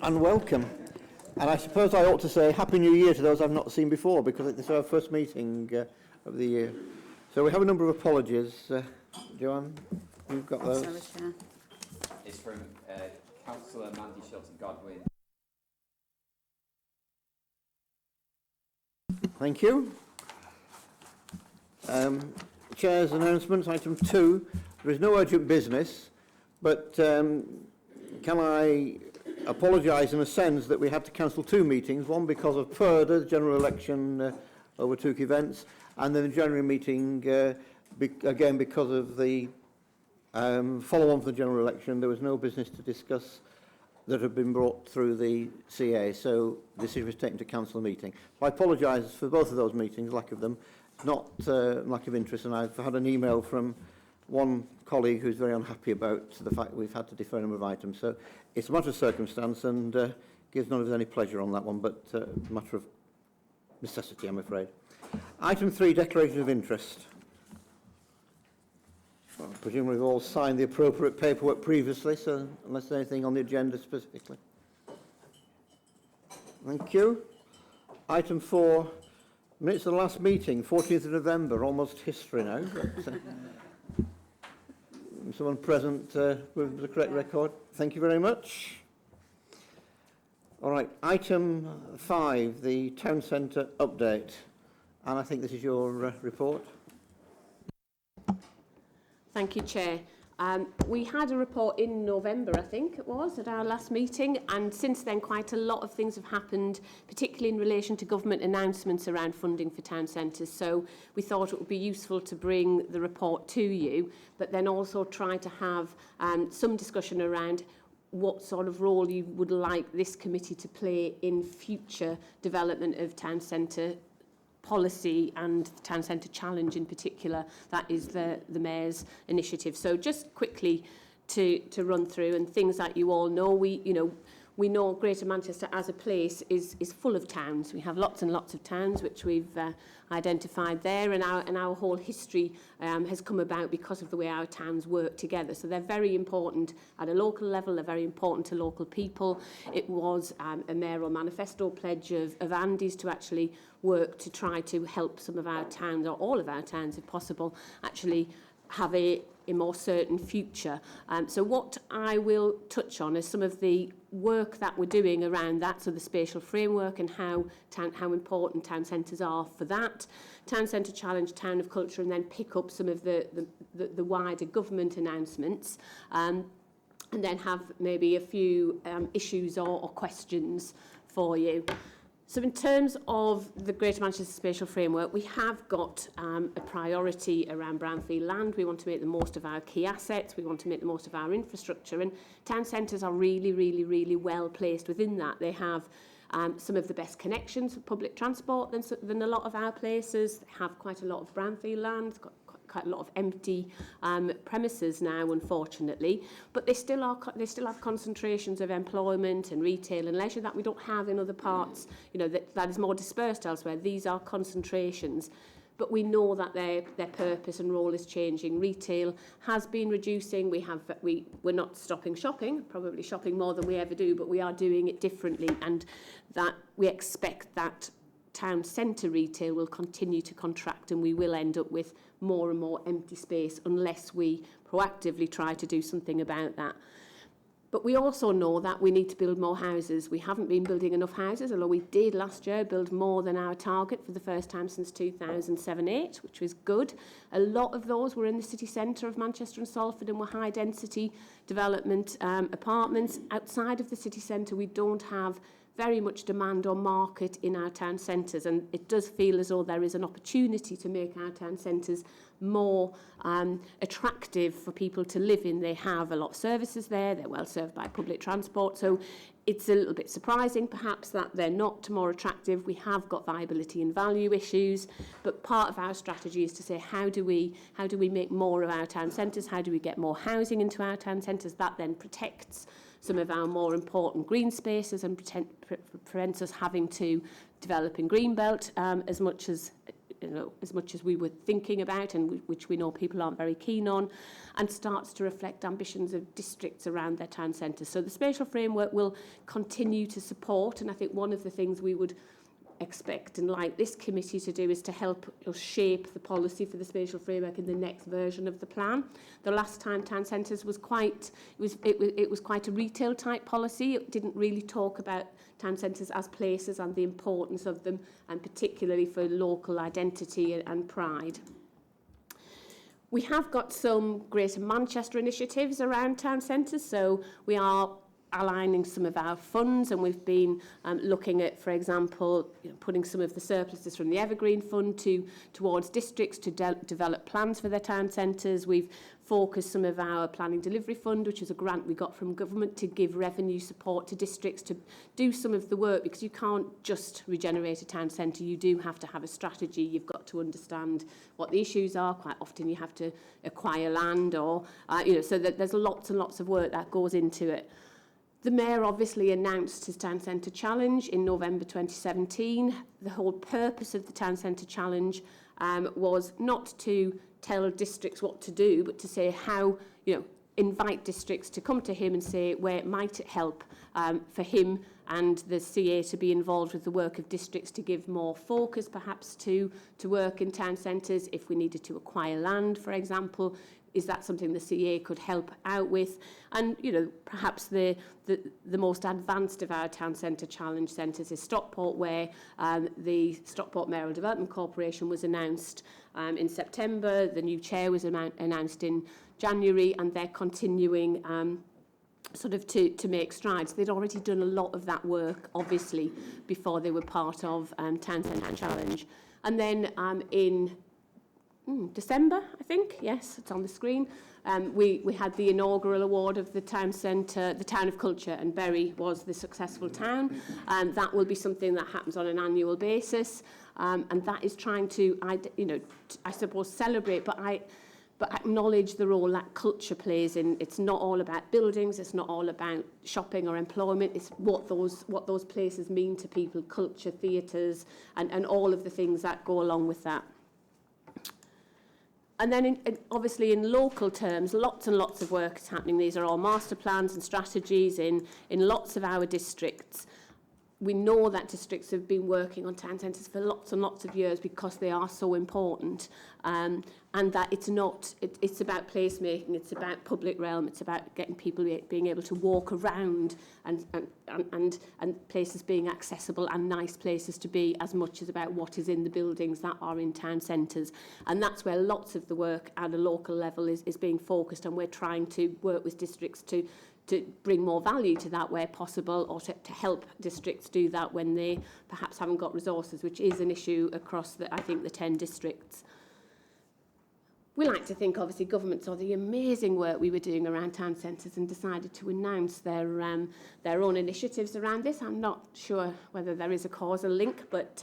and welcome. And I suppose I ought to say Happy New Year to those I've not seen before, because it's our first meeting of the year. So we have a number of apologies. Joanne, you've got those. It's from Councillor Mandy Shilton-Godwin. Thank you. Chair's announcements, item 2. There is no urgent business, but can I apologise in a sense that we had to cancel 2 meetings, one because of PERDA, the general election overtook events, and then the January meeting, again because of the follow-on for the general election. There was no business to discuss that had been brought through the CA, so the decision was taken to cancel the meeting. So I apologise for both of those meetings, lack of them, not lack of interest, and I've had an email from one colleague who's very unhappy about the fact that we've had to defer a number of items. So it's a matter of circumstance and gives none of us any pleasure on that one, but a matter of necessity, I'm afraid. Item 3, declaration of interest. Well, presumably we've all signed the appropriate paperwork previously, so unless there's anything on the agenda specifically. Thank you. Item 4, minutes of the last meeting, 14th of November, almost history now. But, someone present with the correct record. Thank you very much. All right, item 5, the town centre update. And I think this is your report. Thank you, Chair. We had a report in November, I think it was, at our last meeting, and since then quite a lot of things have happened, particularly in relation to government announcements around funding for town centres. So we thought it would be useful to bring the report to you, but then also try to have some discussion around what sort of role you would like this committee to play in future development of town centre policy and the town centre challenge in particular. That is the Mayor's initiative. So just quickly to run through, and things that you all know, we know Greater Manchester as a place is full of towns. We have lots and lots of towns which we've identified there, and our whole history has come about because of the way our towns work together. So they're very important at a local level, they're very important to local people. It was a mayoral manifesto pledge of Andy's to actually work to try to help some of our towns, or all of our towns if possible, actually have a more certain future. So what I will touch on is some of the work that we're doing around that, so the spatial framework and how important town centres are for that, town centre challenge, town of culture, and then pick up some of the wider government announcements, and then have maybe a few issues or questions for you. So in terms of the Greater Manchester Spatial Framework, we have got a priority around brownfield land. We want to make the most of our key assets. We want to make the most of our infrastructure. And town centres are really, really, really well placed within that. They have some of the best connections for public transport than a lot of our places. They have quite a lot of brownfield land, quite a lot of empty premises now, unfortunately, but they still have concentrations of employment and retail and leisure that we don't have in other parts, that is more dispersed elsewhere. These are concentrations, but we know that their purpose and role is changing. Retail has been reducing. We're not stopping shopping, probably shopping more than we ever do, but we are doing it differently, and that we expect that town centre retail will continue to contract, and we will end up with more and more empty space unless we proactively try to do something about that. But we also know that we need to build more houses. We haven't been building enough houses, although we did last year build more than our target for the first time since 2007-8, which was good. A lot of those were in the city centre of Manchester and Salford and were high density development apartments. Outside of the city centre, we don't have very much demand or market in our town centres, and it does feel as though there is an opportunity to make our town centres more attractive for people to live in. They have a lot of services there, they're well served by public transport, so it's a little bit surprising perhaps that they're not more attractive. We have got viability and value issues, but part of our strategy is to say how do we make more of our town centres, how do we get more housing into our town centres that then protects some of our more important green spaces and prevents us having to develop in Greenbelt as much as as much as we were thinking about, and which we know people aren't very keen on, and starts to reflect ambitions of districts around their town centres. So the spatial framework will continue to support, and I think one of the things we would expect and like this committee to do is to help us shape the policy for the spatial framework in the next version of the plan. The last time town centres was quite a retail type policy. It didn't really talk about town centres as places and the importance of them, and particularly for local identity and pride. We have got some Greater Manchester initiatives around town centres, so we are aligning some of our funds, and we've been looking at, for example, putting some of the surpluses from the Evergreen Fund towards districts to develop plans for their town centres. We've focused some of our Planning Delivery Fund, which is a grant we got from government, to give revenue support to districts to do some of the work, because you can't just regenerate a town centre. You do have to have a strategy. You've got to understand what the issues are. Quite often you have to acquire land, or so that there's lots and lots of work that goes into it. The Mayor obviously announced his Town Centre Challenge in November 2017. The whole purpose of the Town Centre Challenge was not to tell districts what to do, but to say how, invite districts to come to him and say where might it help for him and the CA to be involved with the work of districts, to give more focus perhaps to work in town centres. If we needed to acquire land, for example, is that something the CA could help out with? And, perhaps the most advanced of our Town Centre Challenge centres is Stockport, where the Stockport Mayoral Development Corporation was announced in September. The new chair was announced in January, and they're continuing to make strides. They'd already done a lot of that work, obviously, before they were part of Town Centre Challenge. And then in December, I think, yes, it's on the screen, we had the inaugural award of the town centre, the Town of Culture, and Bury was the successful town. That will be something that happens on an annual basis, and that is trying to, I suppose, celebrate, but acknowledge the role that culture plays in. It's not all about buildings, it's not all about shopping or employment, it's what those places mean to people, culture, theatres, and all of the things that go along with that. And then, obviously, in local terms, lots and lots of work is happening. These are all master plans and strategies in lots of our districts. We know that districts have been working on town centres for lots and lots of years because they are so important, and that it's about placemaking, it's about public realm, it's about getting people being able to walk around and places being accessible and nice places to be, as much as about what is in the buildings that are in town centres. And that's where lots of the work at a local level is being focused, and we're trying to work with districts to bring more value to that where possible, or to help districts do that when they perhaps haven't got resources, which is an issue across, the 10 districts. We like to think, obviously, government saw the amazing work we were doing around town centres and decided to announce their own initiatives around this. I'm not sure whether there is a causal link, but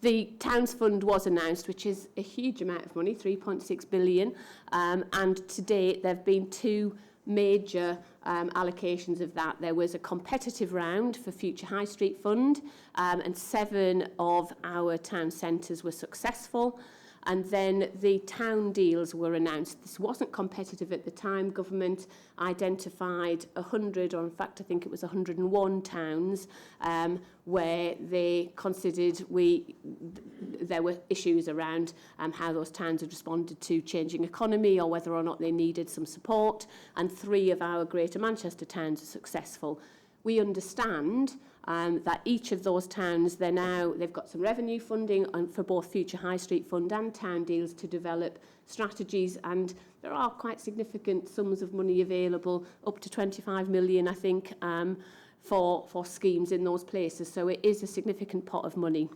the Towns Fund was announced, which is a huge amount of money, 3.6 billion, and to date there have been two major allocations of that. There was a competitive round for Future High Street Fund, and 7 of our town centres were successful. And then the town deals were announced. This wasn't competitive at the time. Government identified 100, or in fact I think it was 101 towns where they considered there were issues around how those towns had responded to changing economy, or whether or not they needed some support. And 3 of our Greater Manchester towns are successful. We understand that each of those towns, they've got some revenue funding for both Future High Street Fund and town deals to develop strategies, and there are quite significant sums of money available, up to 25 million, I think, for schemes in those places. So it is a significant pot of money.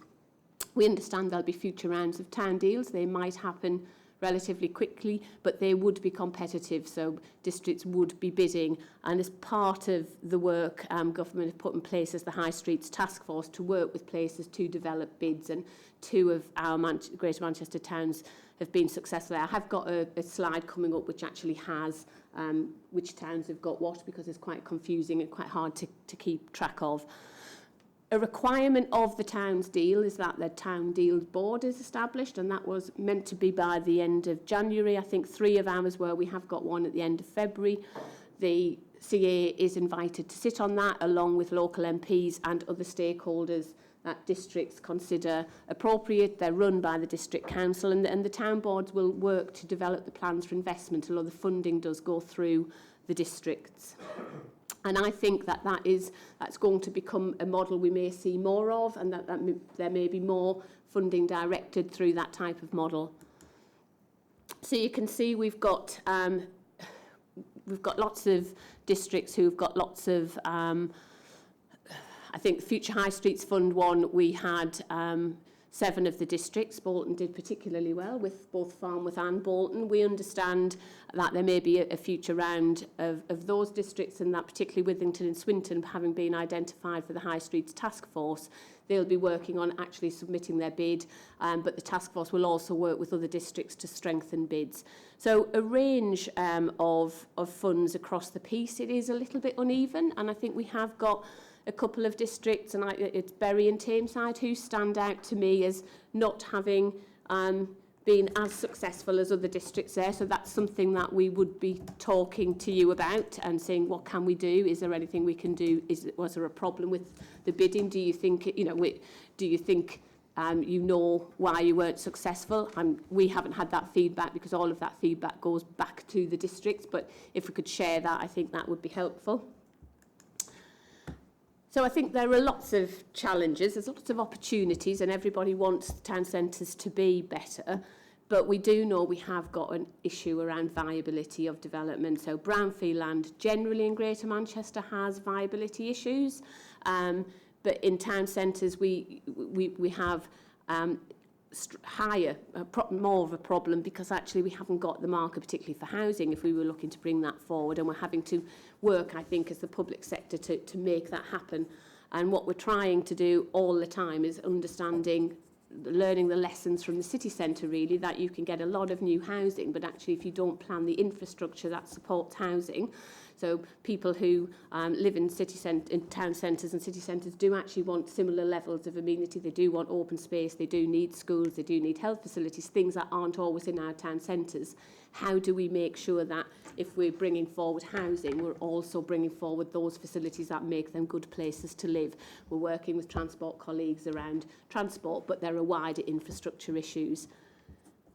We understand there'll be future rounds of town deals. They might happen relatively quickly, but they would be competitive, so districts would be bidding. And as part of the work government have put in place as the High Streets Task Force to work with places to develop bids, and 2 of our Greater Manchester towns have been successful. I have got a slide coming up which actually has which towns have got what, because it's quite confusing and quite hard to keep track of. A requirement of the town's deal is that the town deal board is established, and that was meant to be by the end of January. I think 3 of ours were. We have got one at the end of February. The CA is invited to sit on that along with local MPs and other stakeholders that districts consider appropriate. They're run by the district council, and the town boards will work to develop the plans for investment, although the funding does go through the districts. And I think that's going to become a model we may see more of, and that there may be more funding directed through that type of model. So you can see we've got lots of districts who've got lots of. I think Future High Streets Fund 1, we had 7 of the districts. Bolton did particularly well with both Farnworth and Bolton. We understand that there may be a future round of those districts, and that particularly Withington and Swinton having been identified for the High Streets Task Force. They'll be working on actually submitting their bid, but the task force will also work with other districts to strengthen bids. So a range of funds across the piece. It is a little bit uneven, and I think we have got a couple of districts, and it's Bury and Tameside, who stand out to me as not having been as successful as other districts there. So that's something that we would be talking to you about and saying, what can we do? Is there anything we can do? Was there a problem with the bidding? Do you think, do you think you know why you weren't successful? We haven't had that feedback because all of that feedback goes back to the districts. But if we could share that, I think that would be helpful. So I think there are lots of challenges, there's lots of opportunities, and everybody wants town centres to be better. But we do know we have got an issue around viability of development. So brownfield land generally in Greater Manchester has viability issues. But in town centres we have more of a problem because actually we haven't got the market, particularly for housing, if we were looking to bring that forward, and we're having to work, I think, as the public sector to make that happen. And what we're trying to do all the time is learning the lessons from the city centre, really, that you can get a lot of new housing, but actually if you don't plan the infrastructure that supports housing, so people who live in town centres and city centres do actually want similar levels of amenity. They do want open space, they do need schools, they do need health facilities, things that aren't always in our town centres. How do we make sure that if we're bringing forward housing, we're also bringing forward those facilities that make them good places to live? We're working with transport colleagues around transport, but there are wider infrastructure issues.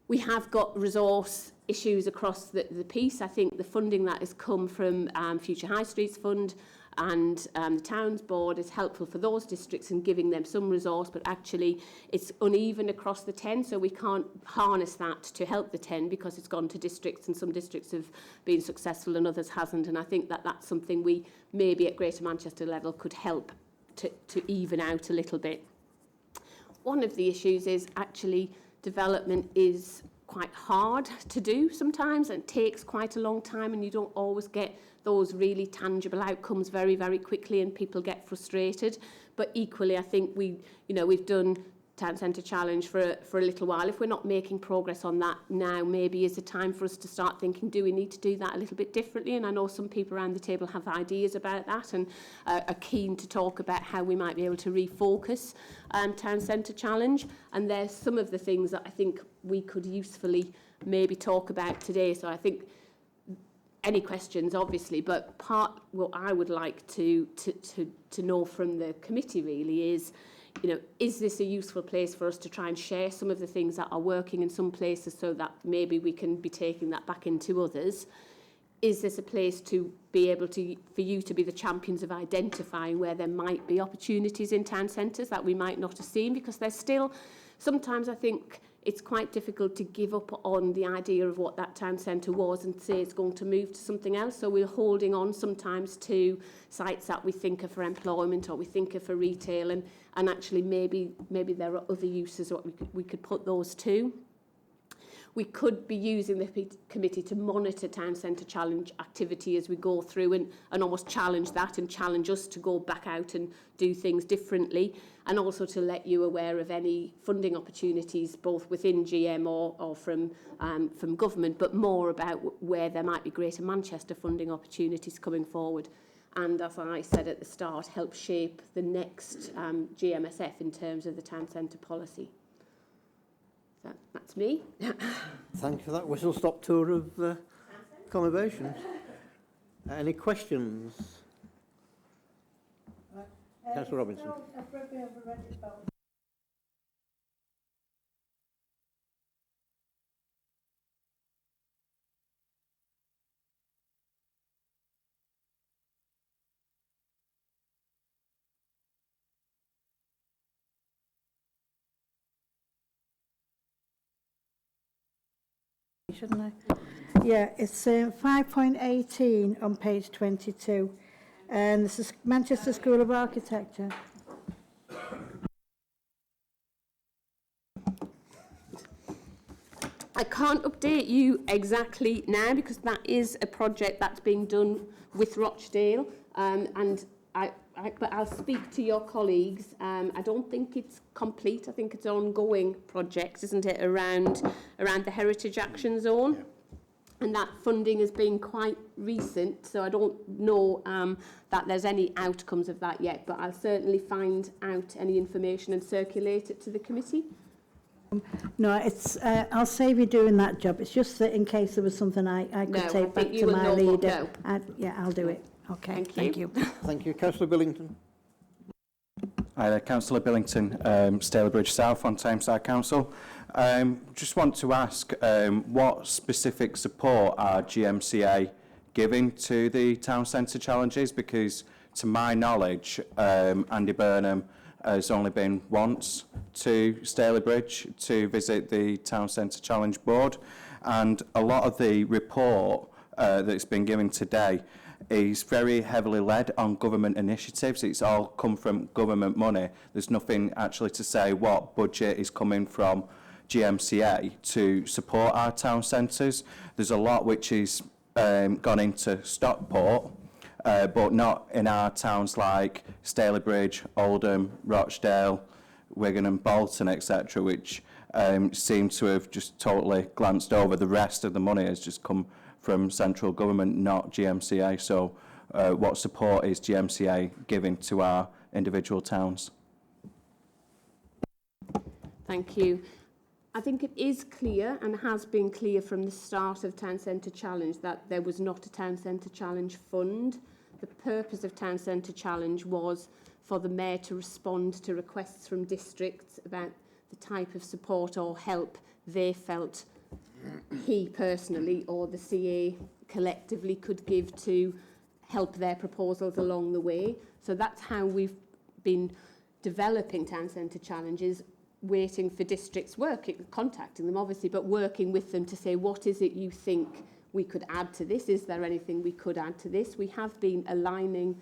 We have got resource issues across the piece. I think the funding that has come from Future High Streets Fund and the Towns Board is helpful for those districts in giving them some resource, but actually it's uneven across the 10, so we can't harness that to help the 10 because it's gone to districts, and some districts have been successful and others hasn't. And I think that that's something we maybe at Greater Manchester level could help to even out a little bit. One of the issues is actually development is quite hard to do sometimes and takes quite a long time, and you don't always get those really tangible outcomes very, very quickly, and people get frustrated. But equally, I think we've done Town Centre Challenge for a little while. If we're not making progress on that now, maybe is the time for us to start thinking, do we need to do that a little bit differently? And I know some people around the table have ideas about that and are keen to talk about how we might be able to refocus Town Centre Challenge. And there's some of the things that I think we could usefully maybe talk about today. So I think any questions, obviously, but what I would like to know from the committee really is this a useful place for us to try and share some of the things that are working in some places so that maybe we can be taking that back into others? Is this a place to be able to, for you to be the champions of identifying where there might be opportunities in town centres that we might not have seen? Because there's still, sometimes I think it's quite difficult to give up on the idea of what that town centre was and say it's going to move to something else. So we're holding on sometimes to sites that we think are for employment or we think are for retail, and actually maybe there are other uses what we could put those to. We could be using the committee to monitor Town Centre Challenge activity as we go through and almost challenge that and challenge us to go back out and do things differently, and also to let you aware of any funding opportunities both within GM or from government, but more about where there might be Greater Manchester funding opportunities coming forward. and, as I said at the start, help shape the next GMSF in terms of the town centre policy. So that's me. Thank you for that whistle-stop tour of accommodations. Any questions? Councillor Robinson. Shouldn't I? Yeah, it's 5.18 on page 22, and this is Manchester School of Architecture. I can't update you exactly now because that is a project that's being done with Rochdale, but I'll speak to your colleagues. I don't think it's complete. I think it's ongoing projects, isn't it, around the Heritage Action Zone? Yeah. And that funding has been quite recent, so I don't know that there's any outcomes of that yet, but I'll certainly find out any information and circulate it to the committee. No, it's. I'll save you doing that job. It's just that in case there was something I could take back to my leader. Yeah, I'll do it. Okay, thank you. Thank you. Councillor Billington. Hi there, Councillor Billington, Stalybridge South on Tameside Council. Just want to ask what specific support are GMCA giving to the town centre challenges? Because to my knowledge, Andy Burnham has only been once to Stalybridge to visit the Town Centre Challenge Board, and a lot of the report that's been given today is very heavily led on government initiatives. It's all come from government money. There's nothing actually to say what budget is coming from GMCA to support our town centres. There's a lot which is gone into Stockport, but not in our towns like Stalybridge, Oldham, Rochdale, Wigan and Bolton, etc., which seem to have just totally glanced over. The rest of the money has just come from central government, not GMCA. So what support is GMCA giving to our individual towns? Thank you. I think it is clear and has been clear from the start of Town Centre Challenge that there was not a Town Centre Challenge fund. The purpose of Town Centre Challenge was for the Mayor to respond to requests from districts about the type of support or help they felt he personally or the CA collectively could give to help their proposals along the way. So that's how we've been developing Town Centre Challenges, waiting for districts, contacting them obviously, but working with them to say, what is it you think we could add to this? Is there anything we could add to this? We have been aligning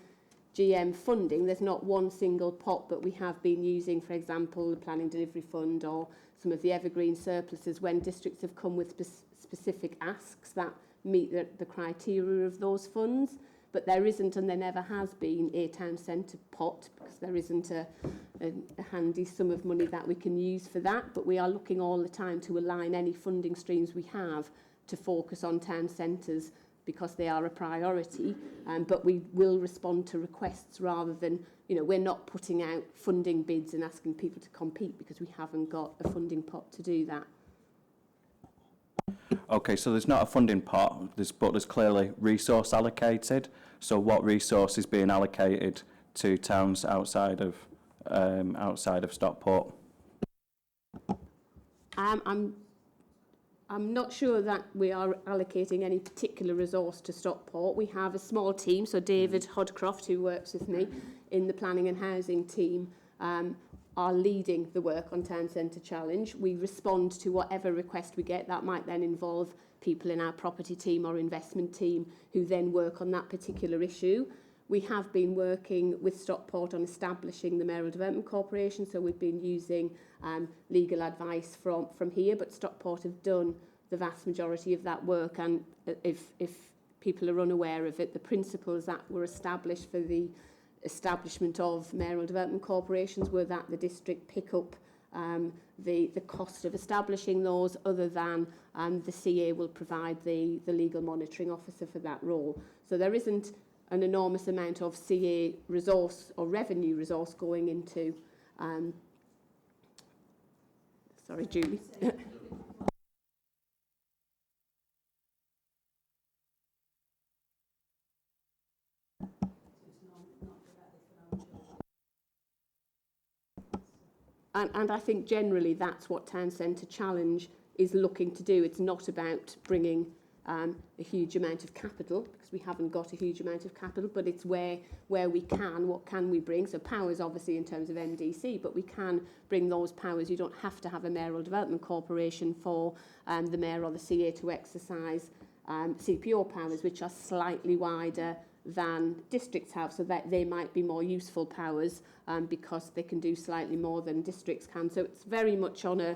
GM funding. There's not one single pot, but we have been using, for example, the Planning Delivery Fund or some of the evergreen surpluses when districts have come with specific asks that meet the criteria of those funds. But there isn't, and there never has been, a town centre pot, because there isn't a handy sum of money that we can use for that. But we are looking all the time to align any funding streams we have to focus on town centres because they are a priority. But we will respond to requests rather than, we're not putting out funding bids and asking people to compete because we haven't got a funding pot to do that. Okay, so there's not a funding pot, but there's clearly resource allocated. So what resource is being allocated to towns outside of Stockport? I'm not sure that we are allocating any particular resource to Stockport. We have a small team, so David Hodcroft, who works with me in the planning and housing team, are leading the work on Town Centre Challenge. We respond to whatever request we get. That might then involve people in our property team or investment team who then work on that particular issue. We have been working with Stockport on establishing the Mayoral Development Corporation, so we've been using legal advice from here, but Stockport have done the vast majority of that work, and if people are unaware of it, the principles that were established for the establishment of Mayoral Development Corporations were that the district pick up the cost of establishing those, other than the CA will provide the legal monitoring officer for that role. So there isn't an enormous amount of CA resource or revenue resource going into, sorry, Julie. And I think generally that's what Town Centre Challenge is looking to do. It's not about bringing a huge amount of capital, because we haven't got a huge amount of capital, but it's where we can, what can we bring? So powers obviously in terms of MDC, but we can bring those powers. You don't have to have a mayoral development corporation for the mayor or the CA to exercise CPO powers, which are slightly wider than districts have, so that they might be more useful powers because they can do slightly more than districts can. So it's very much on a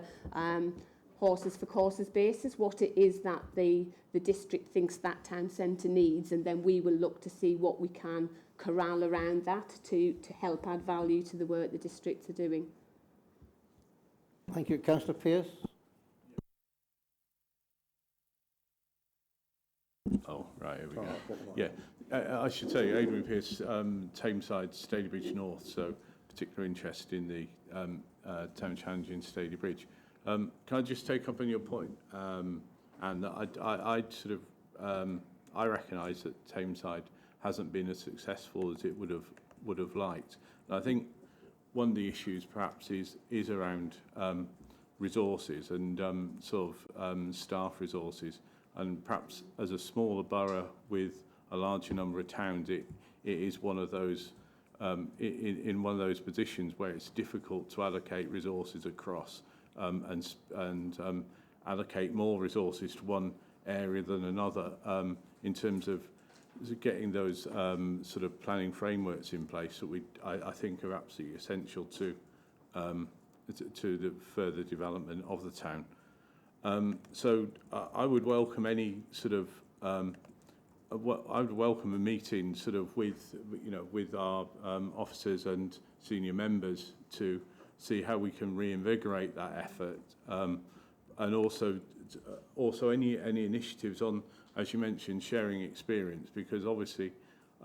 horses for courses basis, what it is that the district thinks that town centre needs, and then we will look to see what we can corral around that to help add value to the work the districts are doing. Thank you. Councillor Pearce. Oh, right, here we go. Yeah, I should say, Adrian Pearce, Tameside, Stalybridge North, so particular interest in the town challenge in Stalybridge. Can I just take up on your point? And I'd sort of, I recognise that Tameside hasn't been as successful as it would have liked. And I think one of the issues perhaps is around resources and sort of staff resources. And perhaps as a smaller borough with a larger number of towns, it is one of those in one of those positions where it's difficult to allocate resources across and allocate more resources to one area than another in terms of getting those sort of planning frameworks in place that I think are absolutely essential to the further development of the town. So I would welcome any sort of I would welcome a meeting sort of with our officers and senior members to see how we can reinvigorate that effort, and also any initiatives on, as you mentioned, sharing experience, because obviously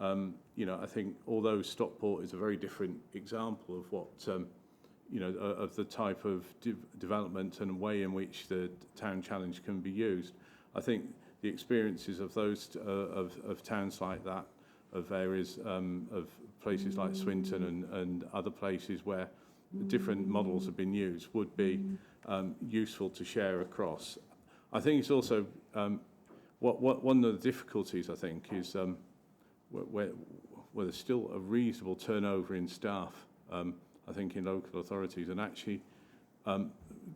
I think although Stockport is a very different example of what of the type of development and way in which the town challenge can be used. I think the experiences of those of towns like that, of areas of places like Swinton and other places where different models have been used, would be useful to share across. I think it's also one of the difficulties, I think, is where there's still a reasonable turnover in staff. I think in local authorities, and actually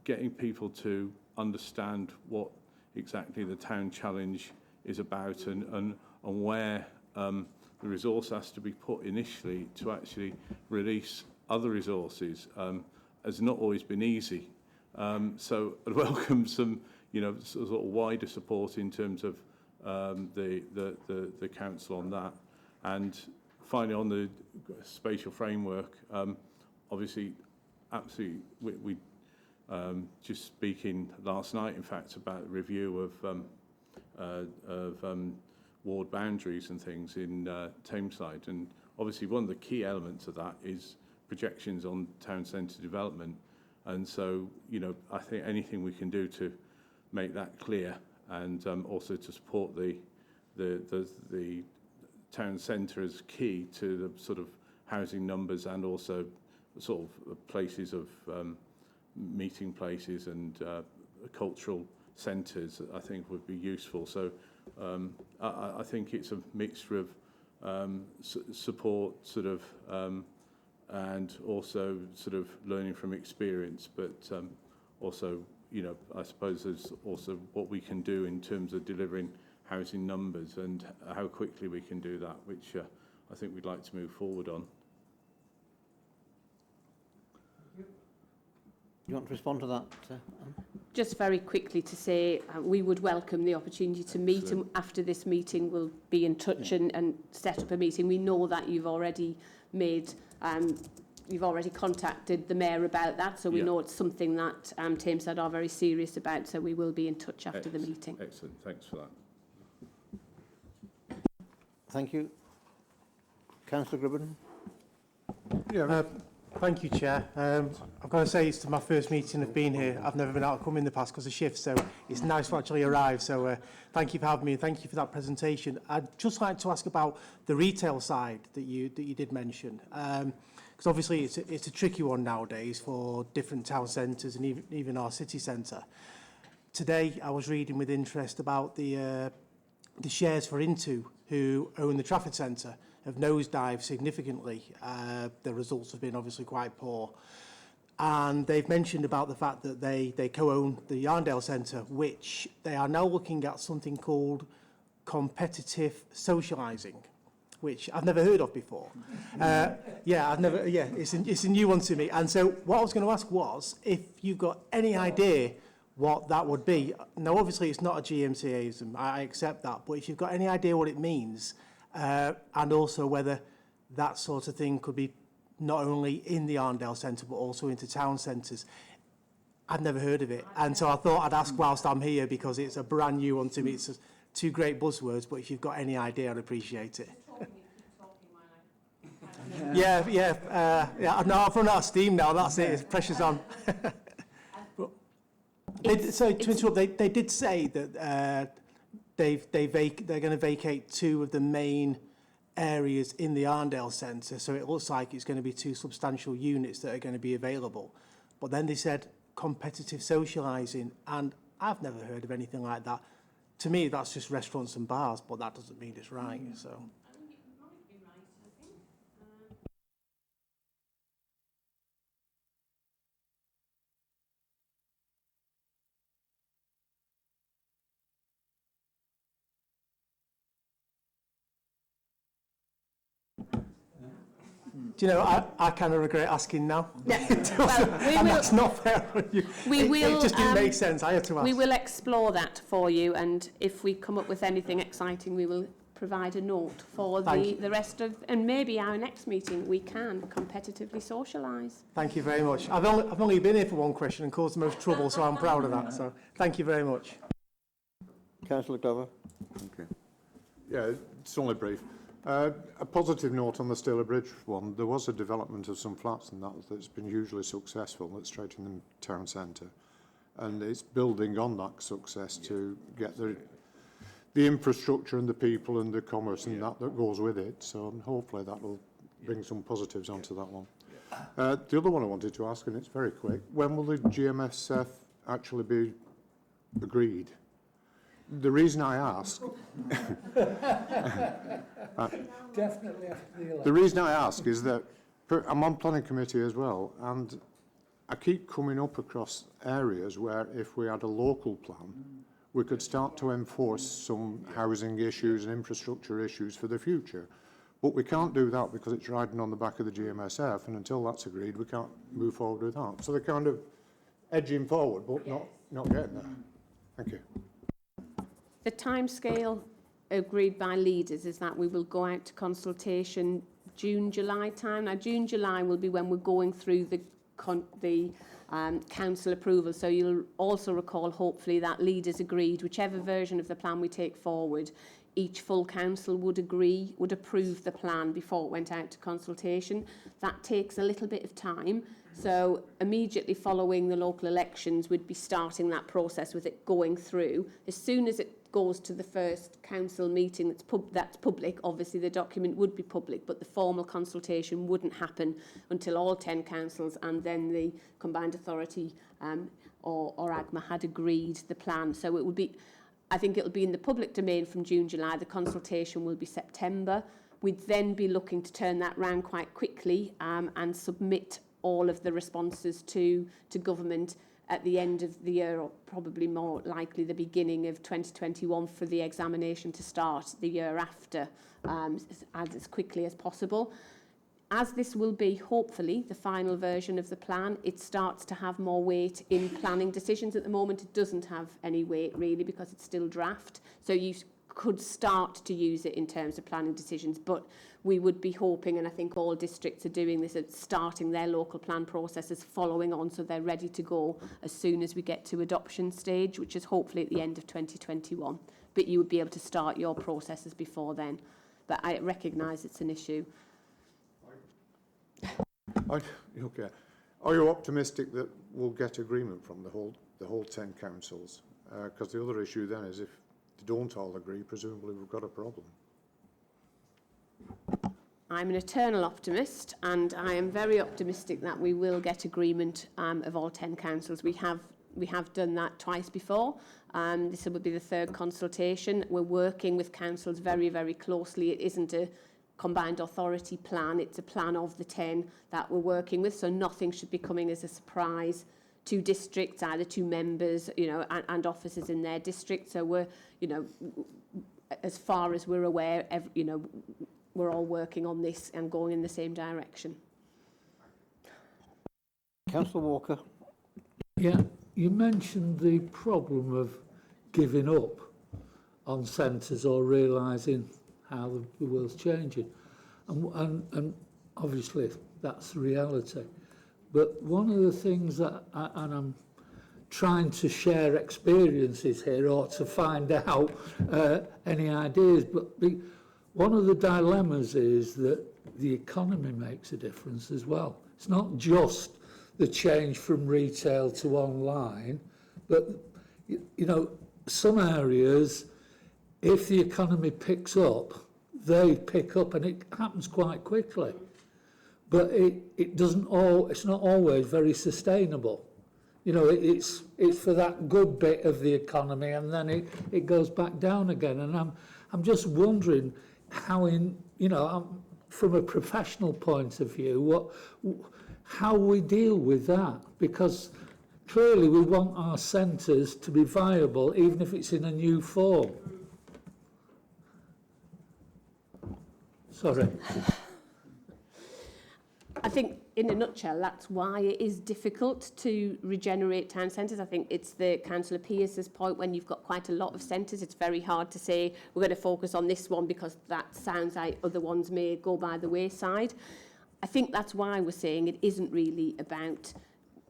getting people to understand what exactly the town challenge is about and where the resource has to be put initially to actually release other resources has not always been easy. So I'd welcome some sort of wider support in terms of the council on that. And finally, on the spatial framework, obviously, absolutely, we just speaking last night, in fact, about the review of ward boundaries and things in Tameside. And obviously, one of the key elements of that is projections on town centre development. And so, I think anything we can do to make that clear, and also to support the town centre as key to the sort of housing numbers and also sort of places of meeting places and cultural centres, I think would be useful. So I think it's a mixture of support sort of and also sort of learning from experience, but also, I suppose there's also what we can do in terms of delivering housing numbers and how quickly we can do that, which I think we'd like to move forward on. Do you want to respond to that? Just very quickly to say we would welcome the opportunity to meet, and after this meeting we'll be in touch and set up a meeting. We know that you've already contacted the mayor about that, so we know it's something that Tameside are very serious about, so we will be in touch after the meeting. Excellent, thanks for that. Thank you. Councillor Gribben? Thank you, Chair. I've got to say it's my first meeting of being here. I've never been able to come in the past because of shifts, so it's nice to actually arrive. So thank you for having me and thank you for that presentation. I'd just like to ask about the retail side that you did mention. Because obviously it's a tricky one nowadays for different town centres and even our city centre. Today I was reading with interest about the shares for Into, who own the Trafford Centre, have nosedived significantly. The results have been obviously quite poor. And they've mentioned about the fact that they co-own the Yarndale Centre, which they are now looking at something called competitive socialising, which I've never heard of before. It's a new one to me. And so what I was going to ask was if you've got any idea what that would be. Now, obviously, it's not a GMCA, I accept that, but if you've got any idea what it means, and also whether that sort of thing could be not only in the Arndale Centre, but also into town centres. I've never heard of it. And so I thought I'd ask whilst I'm here, because it's a brand new one to me. It's two great buzzwords, but if you've got any idea, I'd appreciate it. No, I've run out of steam now. That's it. It's pressure's on. To interrupt, they did say that they're going to vacate two of the main areas in the Arndale Centre, so it looks like it's going to be two substantial units that are going to be available. But then they said competitive socialising, and I've never heard of anything like that. To me, that's just restaurants and bars, but that doesn't mean it's right. So. Do you know, I kind of regret asking now. Yeah. That's not fair on you. It just didn't make sense. I had to ask. We will explore that for you, and if we come up with anything exciting, we will provide a note for the rest of, and maybe our next meeting we can competitively socialise. Thank you very much. I've only been here for one question and caused the most trouble, so I'm proud of that. So thank you very much. Councillor Glover. Okay. Yeah, it's only brief. A positive note on the Staley Bridge one, there was a development of some flats and that's been hugely successful, that's straight in the town centre. And it's building on that success to get the infrastructure and the people and the commerce and that goes with it. So hopefully that will bring some positives onto that one. The other one I wanted to ask, and it's very quick, when will the GMSF actually be agreed? The reason I ask, definitely after the election. The reason I ask is that I'm on planning committee as well, and I keep coming up across areas where if we had a local plan, we could start to enforce some housing issues and infrastructure issues for the future. But we can't do that because it's riding on the back of the GMSF, and until that's agreed, we can't move forward with that. So they're kind of edging forward, but not getting there. Thank you. The timescale agreed by leaders is that we will go out to consultation June, July time. Now, June, July will be when we're going through the council approval. So you'll also recall, hopefully, that leaders agreed whichever version of the plan we take forward, each full council would approve the plan before it went out to consultation. That takes a little bit of time. So immediately following the local elections, we'd be starting that process with it going through. As soon as it goes to the first council meeting that's public, obviously the document would be public, but the formal consultation wouldn't happen until all 10 councils and then the combined authority or AGMA had agreed the plan. So it would be, I think it'll be in the public domain from June, July. The consultation will be September. We'd then be looking to turn that round quite quickly and submit all of the responses to government at the end of the year, or probably more likely the beginning of 2021, for the examination to start the year after, as quickly as possible. As this will be, hopefully, the final version of the plan, it starts to have more weight in planning decisions. At the moment, it doesn't have any weight, really, because it's still draft. So you could start to use it in terms of planning decisions, but we would be hoping, and I think all districts are doing this, at starting their local plan processes following on, so they're ready to go as soon as we get to adoption stage, which is hopefully at the end of 2021. But you would be able to start your processes before then. But I recognise it's an issue. Okay. Are you optimistic that we'll get agreement from the whole 10 councils? Because the other issue then is if they don't all agree, presumably we've got a problem. I'm an eternal optimist, and I am very optimistic that we will get agreement of all 10 councils. We have done that twice before. This will be the third consultation. We're working with councils very, very closely. It isn't a combined authority plan, it's a plan of the 10 that we're working with, so nothing should be coming as a surprise to districts, either to members, and officers in their district. So we're, as far as we're aware, we're all working on this and going in the same direction. Councillor Walker. Yeah, you mentioned the problem of giving up on centres or realising how the world's changing. And obviously that's the reality. But one of the things that, and I'm trying to share experiences here or to find out any ideas, but one of the dilemmas is that the economy makes a difference as well. It's not just the change from retail to online, but some areas, if the economy picks up, they pick up, and it happens quite quickly. But it doesn't it's not always very sustainable. It's for that good bit of the economy, and then it goes back down again. And I'm just wondering how, from a professional point of view, how we deal with that, because clearly we want our centres to be viable, even if it's in a new form. Sorry. I think, in a nutshell, that's why it is difficult to regenerate town centres. I think it's the Councillor Pearce's point, when you've got quite a lot of centres, it's very hard to say we're going to focus on this one because that sounds like other ones may go by the wayside. I think that's why we're saying it isn't really about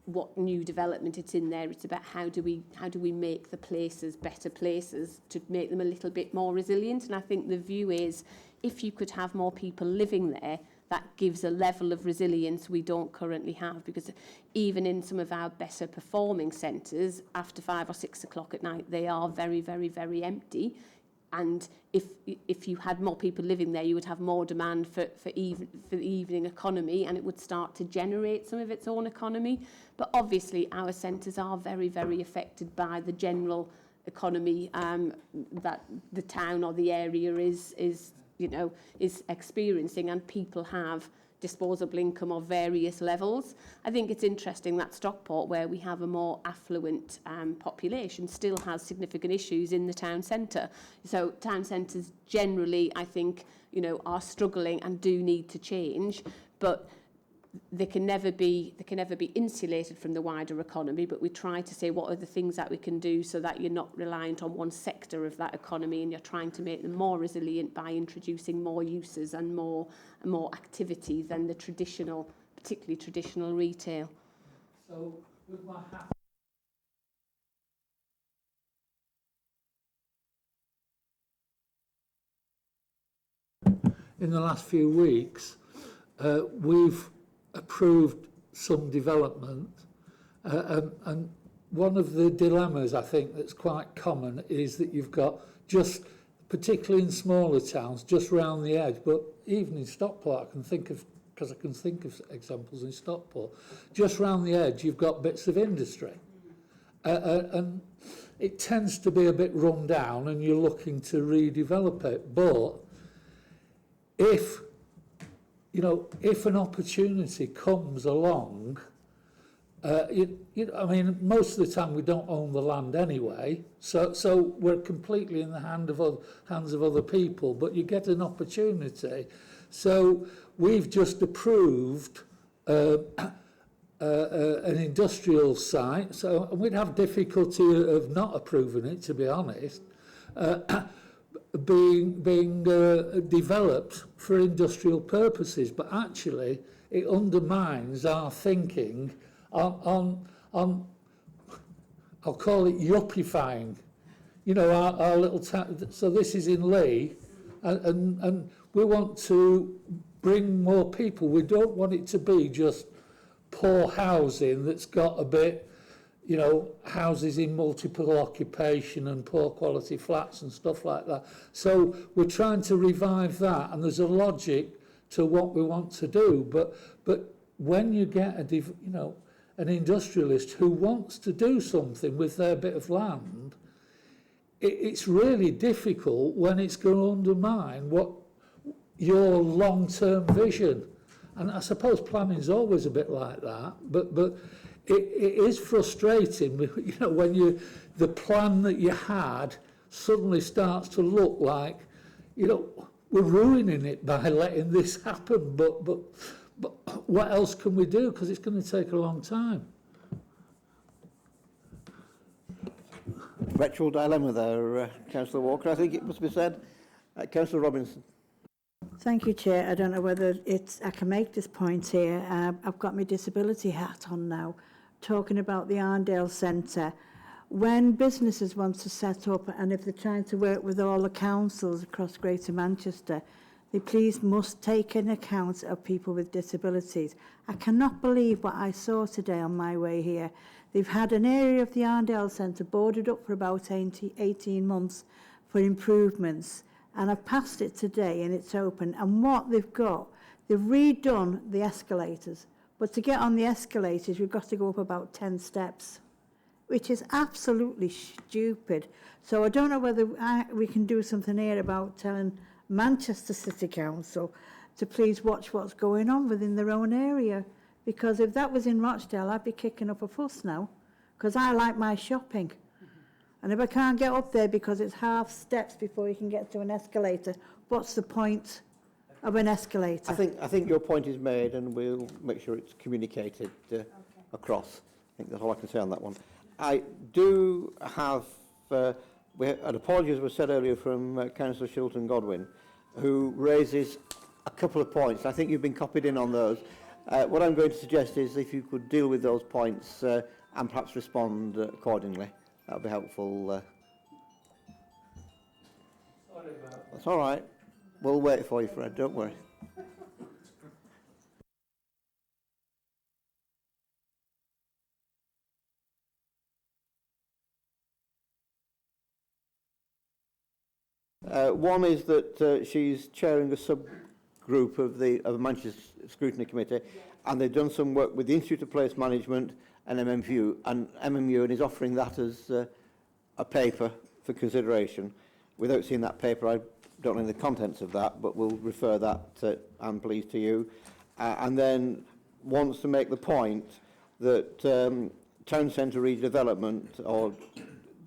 what new development it's in there. It's about how do we make the places better places to make them a little bit more resilient. And I think the view is, if you could have more people living there, that gives a level of resilience we don't currently have, because even in some of our better performing centres, after 5 or 6 o'clock at night, they are very, very, very empty. And if you had more people living there, you would have more demand for the evening economy, and it would start to generate some of its own economy. But obviously, our centres are very, very affected by the general economy that the town or the area is experiencing, and people have disposable income of various levels. I think it's interesting that Stockport, where we have a more affluent population, still has significant issues in the town centre. So town centres generally, I think, are struggling and do need to change, but they can never be insulated from the wider economy. But we try to say, what are the things that we can do so that you're not reliant on one sector of that economy, and you're trying to make them more resilient by introducing more uses and more activity than the particularly traditional retail. So with my hat in the last few weeks, we've approved some development, and one of the dilemmas I think that's quite common is that you've got, just particularly in smaller towns, just round the edge, but even in Stockport, I can think of examples in Stockport, just round the edge you've got bits of industry, and it tends to be a bit run down, and you're looking to redevelop it. But if an opportunity comes along, I mean, most of the time we don't own the land anyway, so we're completely in the hands of other people, but you get an opportunity. So we've just approved an industrial site, so we'd have difficulty of not approving it, to be honest, being developed for industrial purposes, but actually it undermines our thinking on I'll call it yuppifying, our little town. So this is in Lee, and we want to bring more people. We don't want it to be just poor housing that's got a bit, you know, houses in multiple occupation and poor quality flats and stuff like that. So we're trying to revive that, and there's a logic to what we want to do. But when you get an industrialist who wants to do something with their bit of land, it's really difficult when it's going to undermine what your long-term vision. And I suppose planning's always a bit like that, but it is frustrating, you know, when the plan that you had suddenly starts to look like, you know, we're ruining it by letting this happen, but what else can we do? Because it's going to take a long time. Virtual dilemma there, Councillor Walker, I think it must be said. Councillor Robinson. Thank you, Chair. I don't know whether I can make this point here. I've got my disability hat on now, talking about the Arndale Centre. When businesses want to set up, and if they're trying to work with all the councils across Greater Manchester, they please must take an account of people with disabilities. I cannot believe what I saw today on my way here. They've had an area of the Arndale Centre boarded up for about 18 months for improvements. And I've passed it today and it's open. And what they've got, they've redone the escalators. But to get on the escalators, we've got to go up about 10 steps, which is absolutely stupid. So I don't know whether we can do something here about telling Manchester City Council to please watch what's going on within their own area. Because if that was in Rochdale, I'd be kicking up a fuss now, because I like my shopping. And if I can't get up there because it's half steps before you can get to an escalator, what's the point of an escalator? I think your point is made, and we'll make sure it's communicated across. I think that's all I can say on that one. I do have an apology, as was said earlier, from Councillor Shilton Godwin, who raises a couple of points. I think you've been copied in on those. What I'm going to suggest is if you could deal with those points and perhaps respond accordingly. That would be helpful. Sorry about that. That's all right. We'll wait for you, Fred. Don't worry. One is that she's chairing a subgroup of the Manchester Scrutiny Committee, and they've done some work with the Institute of Place Management and MMU, and is offering that as a paper for consideration. Without seeing that paper, I don't know the contents of that, but we'll refer that, Anne, please, to you. And then wants to make the point that town centre redevelopment or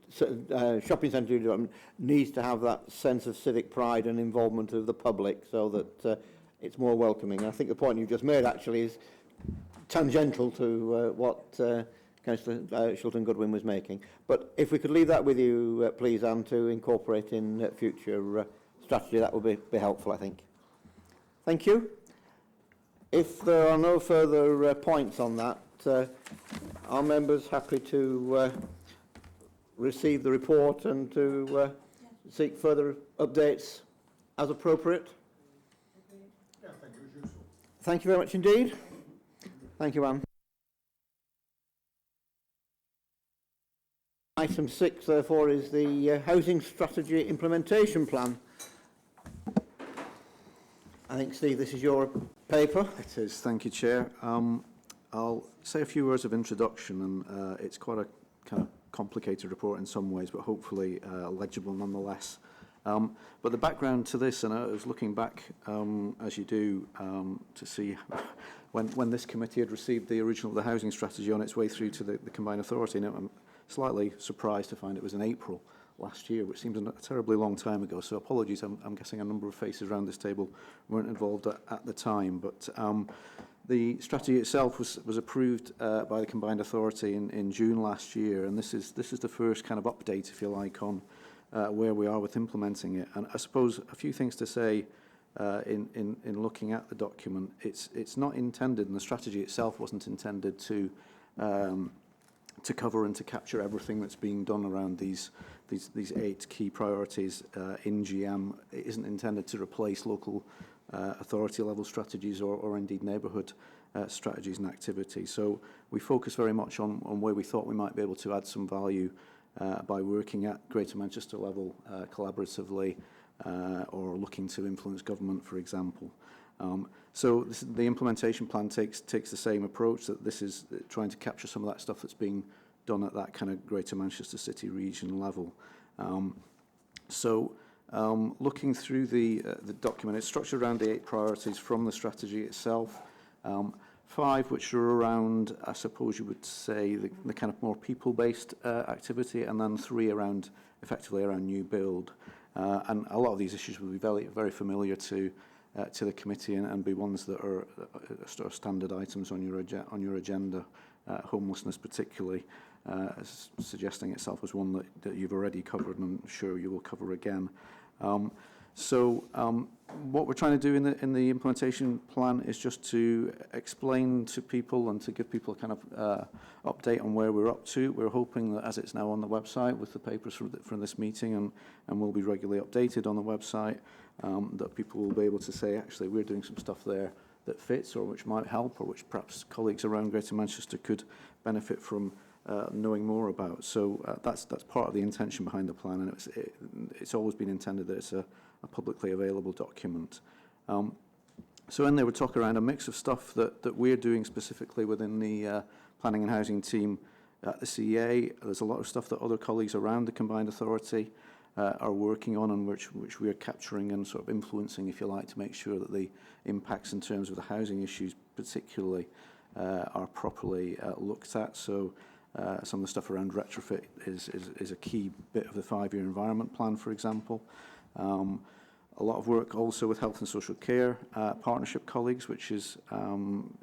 shopping centre redevelopment needs to have that sense of civic pride and involvement of the public so that it's more welcoming. And I think the point you've just made actually is tangential to what Councillor Shilton Goodwin was making. But if we could leave that with you, please, Anne, to incorporate in future strategy, that would be helpful, I think. Thank you. If there are no further points on that, are members happy to receive the report and to seek further updates as appropriate? Yeah, thank you, as usual. Thank you very much indeed. Thank you, Anne. Item 6, therefore, is the Housing Strategy Implementation Plan. I think, Steve, this is your paper. It is, thank you, Chair. I'll say a few words of introduction, and it's quite a kind of complicated report in some ways, but hopefully legible nonetheless. But the background to this, and I was looking back, as you do, to see when this committee had received the housing strategy on its way through to the Combined Authority, and I'm slightly surprised to find it was in April last year, which seems a terribly long time ago. So apologies, I'm guessing a number of faces around this table weren't involved at the time. But the strategy itself was approved by the Combined Authority in June last year, and this is the first kind of update, if you like, on where we are with implementing it. And I suppose a few things to say in looking at the document. It's not intended, and the strategy itself wasn't intended to cover and to capture everything that's being done around these 8 key priorities in GM. It isn't intended to replace local authority level strategies or indeed neighbourhood strategies and activities. So we focus very much on where we thought we might be able to add some value by working at Greater Manchester level collaboratively or looking to influence government, for example. So the implementation plan takes the same approach, that this is trying to capture some of that stuff that's being done at that kind of Greater Manchester City region level. Looking through the document, it's structured around the 8 priorities from the strategy itself. 5 which are around, I suppose you would say, the kind of more people-based activity, and then 3 around, effectively around new build. And a lot of these issues will be very, very familiar to the committee and be ones that are sort of standard items on your agenda. Homelessness particularly suggesting itself as one that you've already covered, and I'm sure you will cover again. What we're trying to do in the implementation plan is just to explain to people and to give people a kind of update on where we're up to. We're hoping that, as it's now on the website with the papers from this meeting and will be regularly updated on the website, that people will be able to say, actually, we're doing some stuff there that fits or which might help, or which perhaps colleagues around Greater Manchester could benefit from knowing more about. So that's part of the intention behind the plan, and it's always been intended that it's a publicly available document. So in there we talk around a mix of stuff that we're doing specifically within the planning and housing team at the CEA. There's a lot of stuff that other colleagues around the combined authority are working on, and which we are capturing and sort of influencing, if you like, to make sure that the impacts in terms of the housing issues particularly are properly looked at. So some of the stuff around retrofit is a key bit of the 5-year environment plan, for example. A lot of work also with health and social care partnership colleagues, which is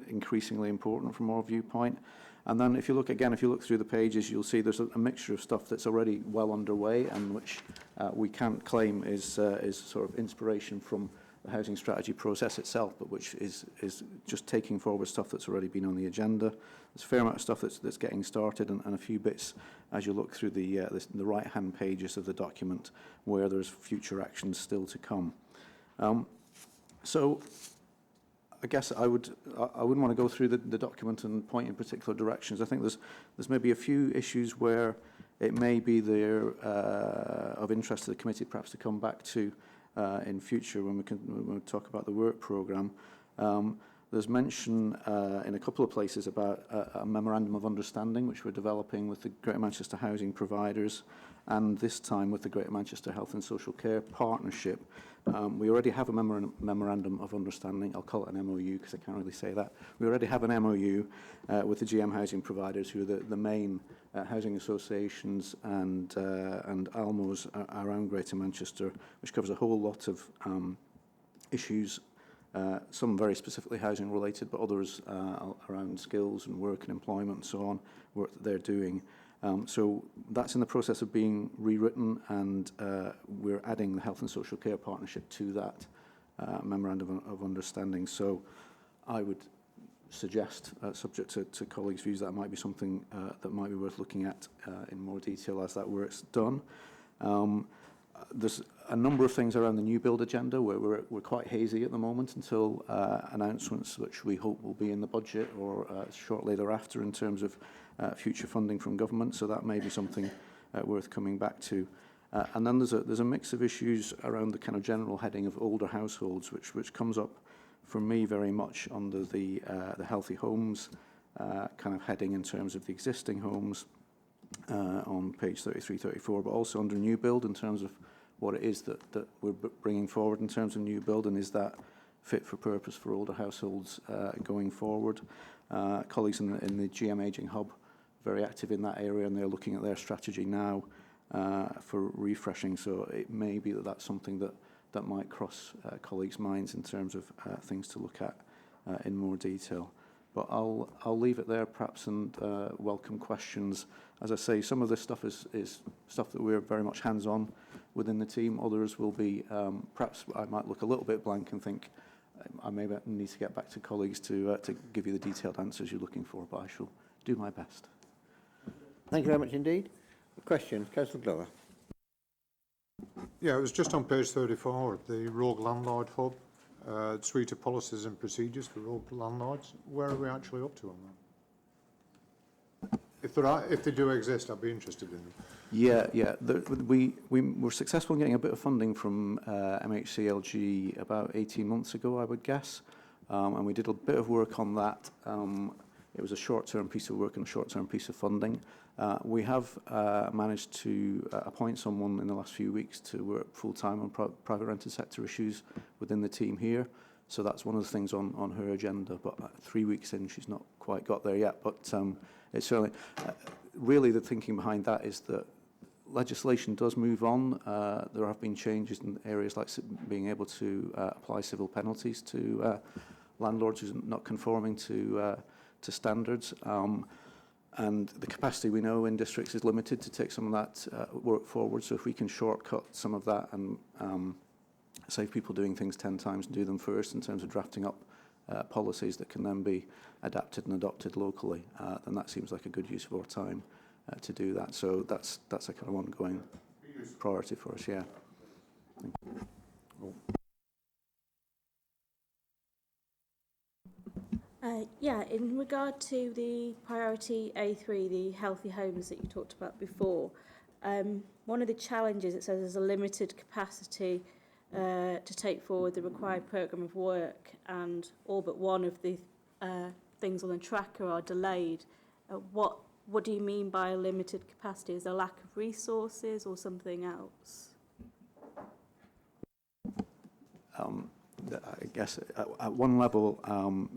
increasingly important from our viewpoint. And then if you look through the pages, you'll see there's a mixture of stuff that's already well underway, and which we can't claim is sort of inspiration from the housing strategy process itself, but which is just taking forward stuff that's already been on the agenda. There's a fair amount of stuff that's getting started, and a few bits as you look through the right-hand pages of the document where there's future actions still to come. So I guess I wouldn't want to go through the document and point in particular directions. I think there's maybe a few issues where it may be there of interest to the committee perhaps to come back to in future when we talk about the work programme. There's mention in a couple of places about a memorandum of understanding which we're developing with the Greater Manchester housing providers, and this time with the Greater Manchester Health and Social Care Partnership. We already have a memorandum of understanding. I'll call it an MOU because I can't really say that. We already have an MOU with the GM housing providers, who are the main housing associations and ALMOs around Greater Manchester, which covers a whole lot of issues, some very specifically housing related, but others around skills and work and employment and so on, work that they're doing. So that's in the process of being rewritten, and we're adding the Health and Social Care Partnership to that Memorandum of Understanding. So I would suggest, subject to colleagues' views, that might be something that might be worth looking at in more detail as that work's done. There's a number of things around the new build agenda where we're quite hazy at the moment until announcements, which we hope will be in the budget or shortly thereafter, in terms of future funding from government. So that may be something worth coming back to. And then there's a mix of issues around the kind of general heading of older households, which comes up for me very much under the healthy homes kind of heading in terms of the existing homes on page 33, 34, but also under new build in terms of what it is that we're bringing forward in terms of new build, and is that fit for purpose for older households going forward. Colleagues in the GM Ageing Hub very active in that area, and they're looking at their strategy now for refreshing. So it may be that that's something that might cross colleagues' minds in terms of things to look at in more detail. But I'll leave it there perhaps, and welcome questions. As I say, some of this stuff is stuff that we're very much hands-on within the team. Others will be, perhaps I might look a little bit blank and think I may need to get back to colleagues to give you the detailed answers you're looking for, but I shall do my best. Thank you very much indeed. Questions? Councillor Glover. Yeah, it was just on page 34, the Rogue Landlord Hub. suite of policies and procedures for all landlords. Where are we actually up to on that? If they do exist, I'd be interested in them. Yeah, yeah. We were successful in getting a bit of funding from MHCLG about 18 months ago, I would guess. And we did a bit of work on that. It was a short-term piece of work and a short-term piece of funding. We have managed to appoint someone in the last few weeks to work full-time on private rented sector issues within the team here. So that's one of the things on her agenda. But 3 weeks in, she's not quite got there yet. But it's certainly, really the thinking behind that is that legislation does move on. There have been changes in areas like being able to apply civil penalties to landlords who's not conforming to standards. And the capacity we know in districts is limited to take some of that work forward. So if we can shortcut some of that and save people doing things 10 times and do them first in terms of drafting up policies that can then be adapted and adopted locally, then that seems like a good use of our time to do that. So that's a kind of ongoing priority for us, yeah. Yeah, in regard to the priority A3, the healthy homes that you talked about before, one of the challenges, it says there's a limited capacity to take forward the required programme of work, and all but one of the things on the tracker are delayed. What do you mean by a limited capacity? Is there a lack of resources or something else? I guess at one level,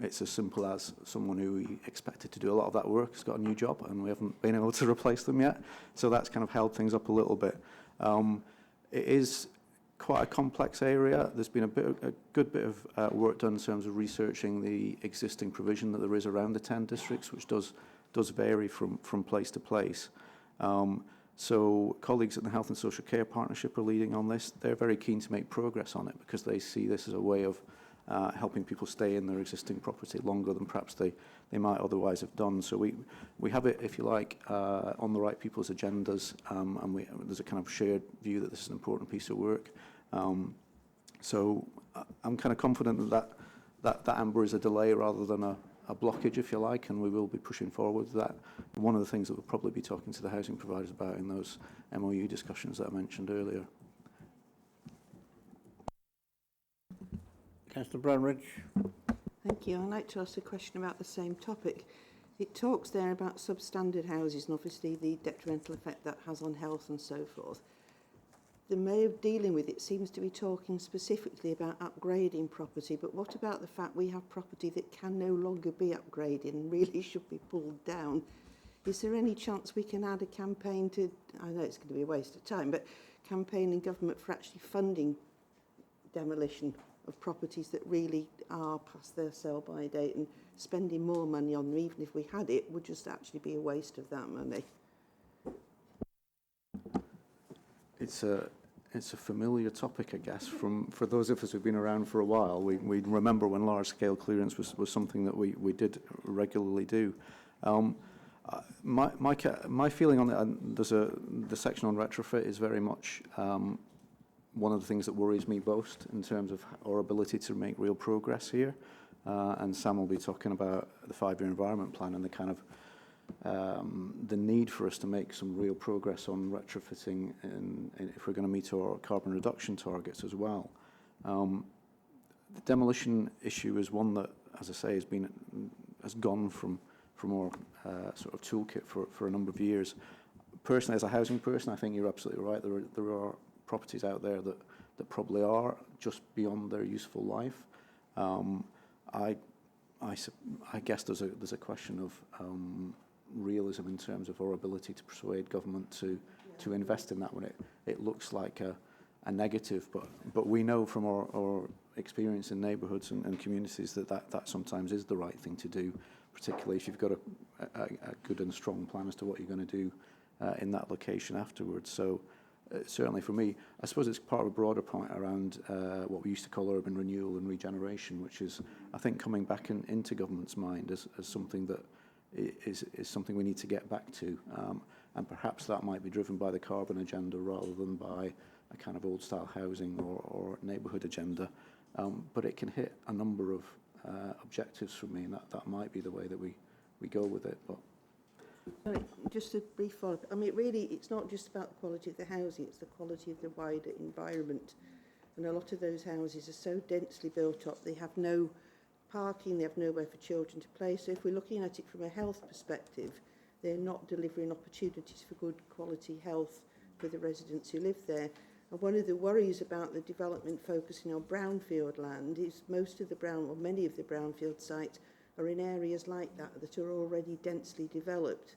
it's as simple as someone who we expected to do a lot of that work has got a new job and we haven't been able to replace them yet. So that's kind of held things up a little bit. It is quite a complex area. There's been a good bit of work done in terms of researching the existing provision that there is around the 10 districts, which does vary from place to place. So colleagues at the Health and Social Care Partnership are leading on this. They're very keen to make progress on it because they see this as a way of helping people stay in their existing property longer than perhaps they might otherwise have done. So we have it, if you like, on the right people's agendas, and there's a kind of shared view that this is an important piece of work. So I'm kind of confident that Amber is a delay rather than a blockage, if you like, and we will be pushing forward with that. One of the things that we'll probably be talking to the housing providers about in those MOU discussions that I mentioned earlier. Councillor Brownridge. Thank you. I'd like to ask a question about the same topic. It talks there about substandard houses and obviously the detrimental effect that has on health and so forth. The way of dealing with it seems to be talking specifically about upgrading property, but what about the fact we have property that can no longer be upgraded and really should be pulled down? Is there any chance we can add a campaign to, I know it's going to be a waste of time, but campaign in government for actually funding demolition of properties that really are past their sell-by date, and spending more money on them, even if we had it, would just actually be a waste of that money? It's a familiar topic, I guess, for those of us who've been around for a while. We remember when large-scale clearance was something that we did regularly do. My feeling on it, the section on retrofit is very much one of the things that worries me most in terms of our ability to make real progress here. And Sam will be talking about the 5-year environment plan and the kind of the need for us to make some real progress on retrofitting if we're going to meet our carbon reduction targets as well. The demolition issue is one that, as I say, has gone from our sort of toolkit for a number of years. Personally, as a housing person, I think you're absolutely right. There are properties out there that probably are just beyond their useful life. I guess there's a question of realism in terms of our ability to persuade government to invest in that when it looks like a negative, but we know from our experience in neighbourhoods and communities that sometimes is the right thing to do, particularly if you've got a good and strong plan as to what you're going to do in that location afterwards. So certainly for me, I suppose it's part of a broader point around what we used to call urban renewal and regeneration, which is, I think, coming back into government's mind as something that is something we need to get back to. And perhaps that might be driven by the carbon agenda rather than by a kind of old-style housing or neighbourhood agenda. but it can hit a number of objectives for me, and that might be the way that we go with it. But Sorry, just a brief follow-up. I mean, really, it's not just about the quality of the housing, it's the quality of the wider environment. And a lot of those houses are so densely built up, they have no parking, they have nowhere for children to play. So if we're looking at it from a health perspective, they're not delivering opportunities for good quality health for the residents who live there. And one of the worries about the development focusing on brownfield land is many of the brownfield sites are in areas like that are already densely developed.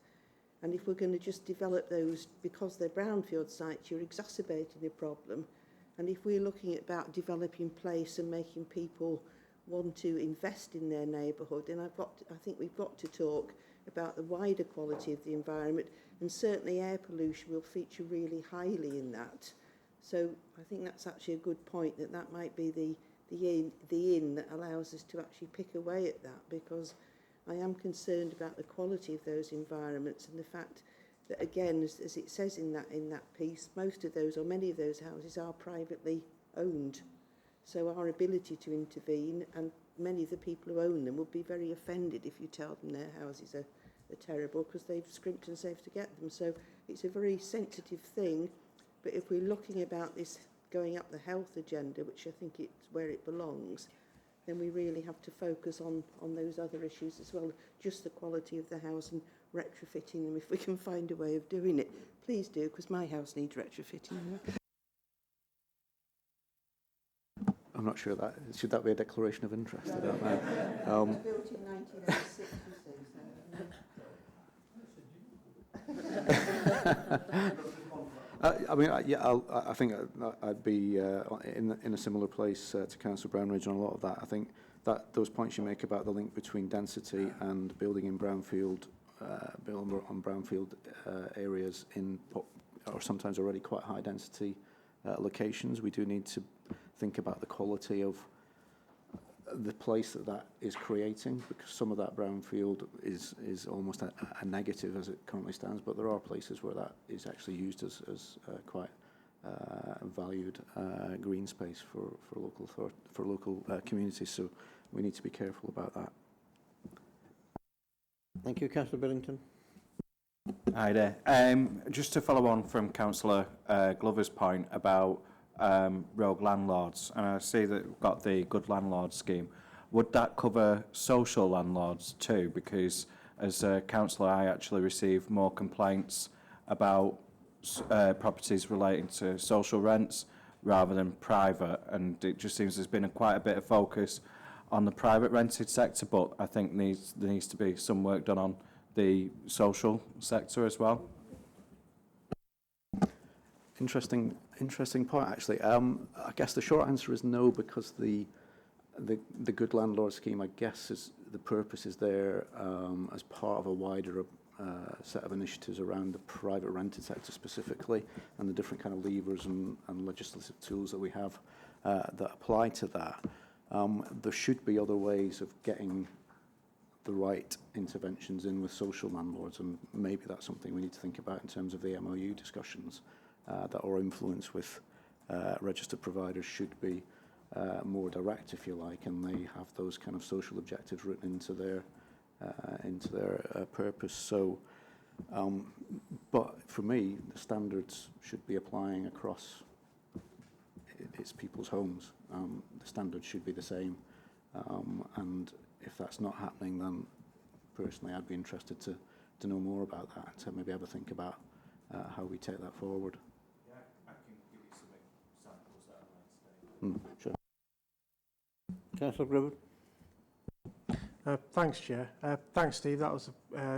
And if we're going to just develop those because they're brownfield sites, you're exacerbating the problem. And if we're looking at about developing place and making people want to invest in their neighbourhood, then I think we've got to talk about the wider quality of the environment, and certainly air pollution will feature really highly in that. So I think that's actually a good point, that might be the in that allows us to actually pick away at that, because I am concerned about the quality of those environments and the fact that, again, as it says in that piece, most of those or many of those houses are privately owned. So our ability to intervene, and many of the people who own them would be very offended if you tell them their houses are terrible because they've scrimped and saved to get them. So it's a very sensitive thing. But if we're looking about this going up the health agenda, which I think it's where it belongs, then we really have to focus on those other issues as well, just the quality of the house and retrofitting them if we can find a way of doing it. Please do, because my house needs retrofitting. I'm not sure should that be a declaration of interest? I don't know. Built in 1986, I think I'd be in a similar place to Councillor Brownridge on a lot of that. I think that those points you make about the link between density and building in brownfield, areas or sometimes already quite high density locations, we do need to think about the quality of the place that is creating, because some of that brownfield is almost a negative as it currently stands, but there are places where that is actually used as quite valued green space for local communities. So we need to be careful about that. Thank you, Councillor Billington. Hi there. Just to follow on from Councillor Glover's point about rogue landlords, and I see that we've got the Good Landlord scheme. Would that cover social landlords too? Because as a councillor, I actually receive more complaints about properties relating to social rents rather than private, and it just seems there's been quite a bit of focus on the private rented sector, but I think there needs to be some work done on the social sector as well. Interesting point, actually. I guess the short answer is no, because the Good Landlord scheme, I guess, the purpose is there as part of a wider set of initiatives around the private rented sector specifically, and the different kind of levers and legislative tools that we have that apply to that. There should be other ways of getting the right interventions in with social landlords, and maybe that's something we need to think about in terms of the MOU discussions. That our influence with registered providers should be more direct, if you like, and they have those kind of social objectives written into their purpose. So, but for me, the standards should be applying across its people's homes. The standards should be the same, and if that's not happening, then personally, I'd be interested to know more about that, to maybe have a think about how we take that forward. I can give you some examples that I might say. Sure. Councillor Griffith. Thanks, Chair. Thanks, Steve. That was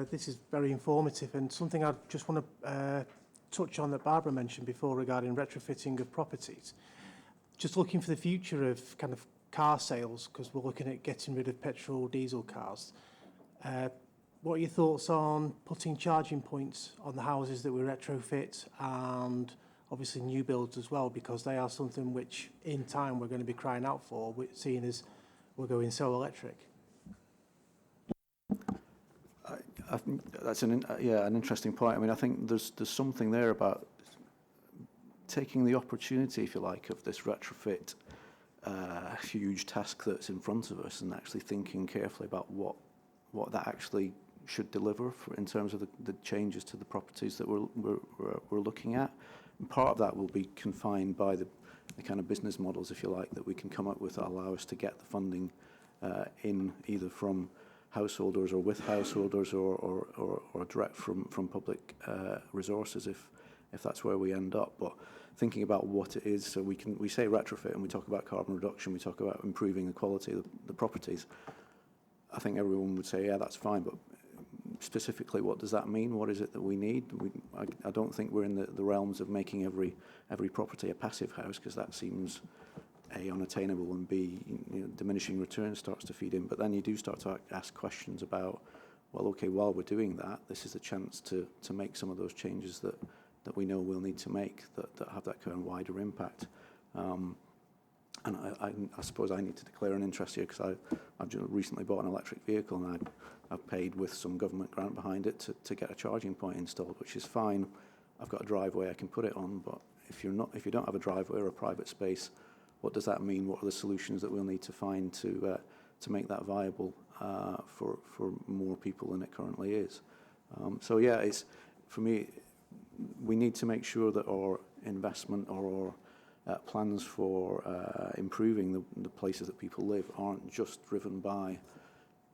this is very informative, and something I just want to touch on that Barbara mentioned before regarding retrofitting of properties. Just looking for the future of kind of car sales, because we're looking at getting rid of petrol, diesel cars. What are your thoughts on putting charging points on the houses that we retrofit, and obviously new builds as well, because they are something which in time we're going to be crying out for, seeing as we're going solar electric? I think that's an interesting point. I mean, I think there's something there about taking the opportunity, if you like, of this retrofit huge task that's in front of us, and actually thinking carefully about what that actually should deliver in terms of the changes to the properties that we're looking at. And part of that will be confined by the kind of business models, if you like, that we can come up with that allow us to get the funding in either from householders or with householders or direct from public resources if that's where we end up. But thinking about what it is, so we say retrofit and we talk about carbon reduction, we talk about improving the quality of the properties. I think everyone would say, yeah, that's fine, but specifically, what does that mean? What is it that we need? I don't think we're in the realms of making every property a passive house, because that seems A, unattainable, and B, diminishing return starts to feed in. But then you do start to ask questions about, well, okay, while we're doing that, this is a chance to make some of those changes that we know we'll need to make that have that kind of wider impact. And I suppose I need to declare an interest here, because I've just recently bought an electric vehicle, and I've paid with some government grant behind it to get a charging point installed, which is fine. I've got a driveway I can put it on, but if you don't have a driveway or a private space, what does that mean? What are the solutions that we'll need to find to make that viable for more people than it currently is? So yeah, for me, we need to make sure that our investment or plans for improving the places that people live aren't just driven by,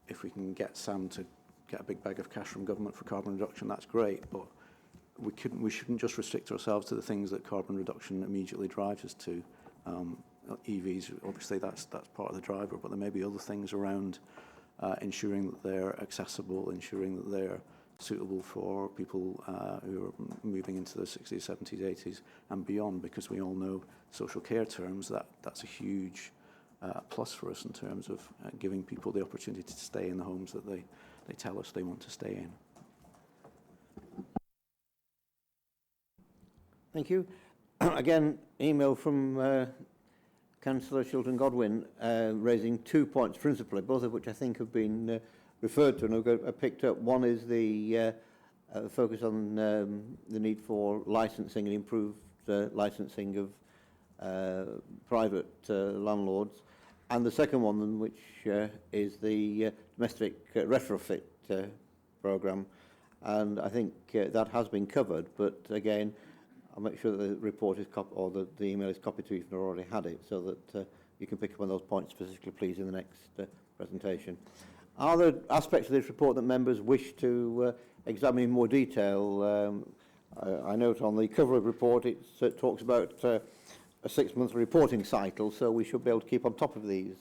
if we can get Sam to get a big bag of cash from government for carbon reduction, that's great, but we shouldn't just restrict ourselves to the things that carbon reduction immediately drives us to. EVs, obviously that's part of the driver, but there may be other things around ensuring that they're accessible, ensuring that they're suitable for people who are moving into the 60s, 70s, 80s and beyond, because we all know social care terms, that's a huge plus for us in terms of giving people the opportunity to stay in the homes that they tell us they want to stay in. Thank you. Again, email from Councillor Shilton Godwin raising 2 points principally, both of which I think have been referred to and have picked up. One is the focus on the need for licensing and improved licensing of private landlords, and the second one, which is the domestic retrofit programme, and I think that has been covered, but again, I'll make sure that the report is or the email is copied to you if you've already had it, so that you can pick up on those points specifically, please, in the next presentation. Are there aspects of this report that members wish to examine in more detail? I note on the cover of the report it talks about a 6-month reporting cycle, so we should be able to keep on top of these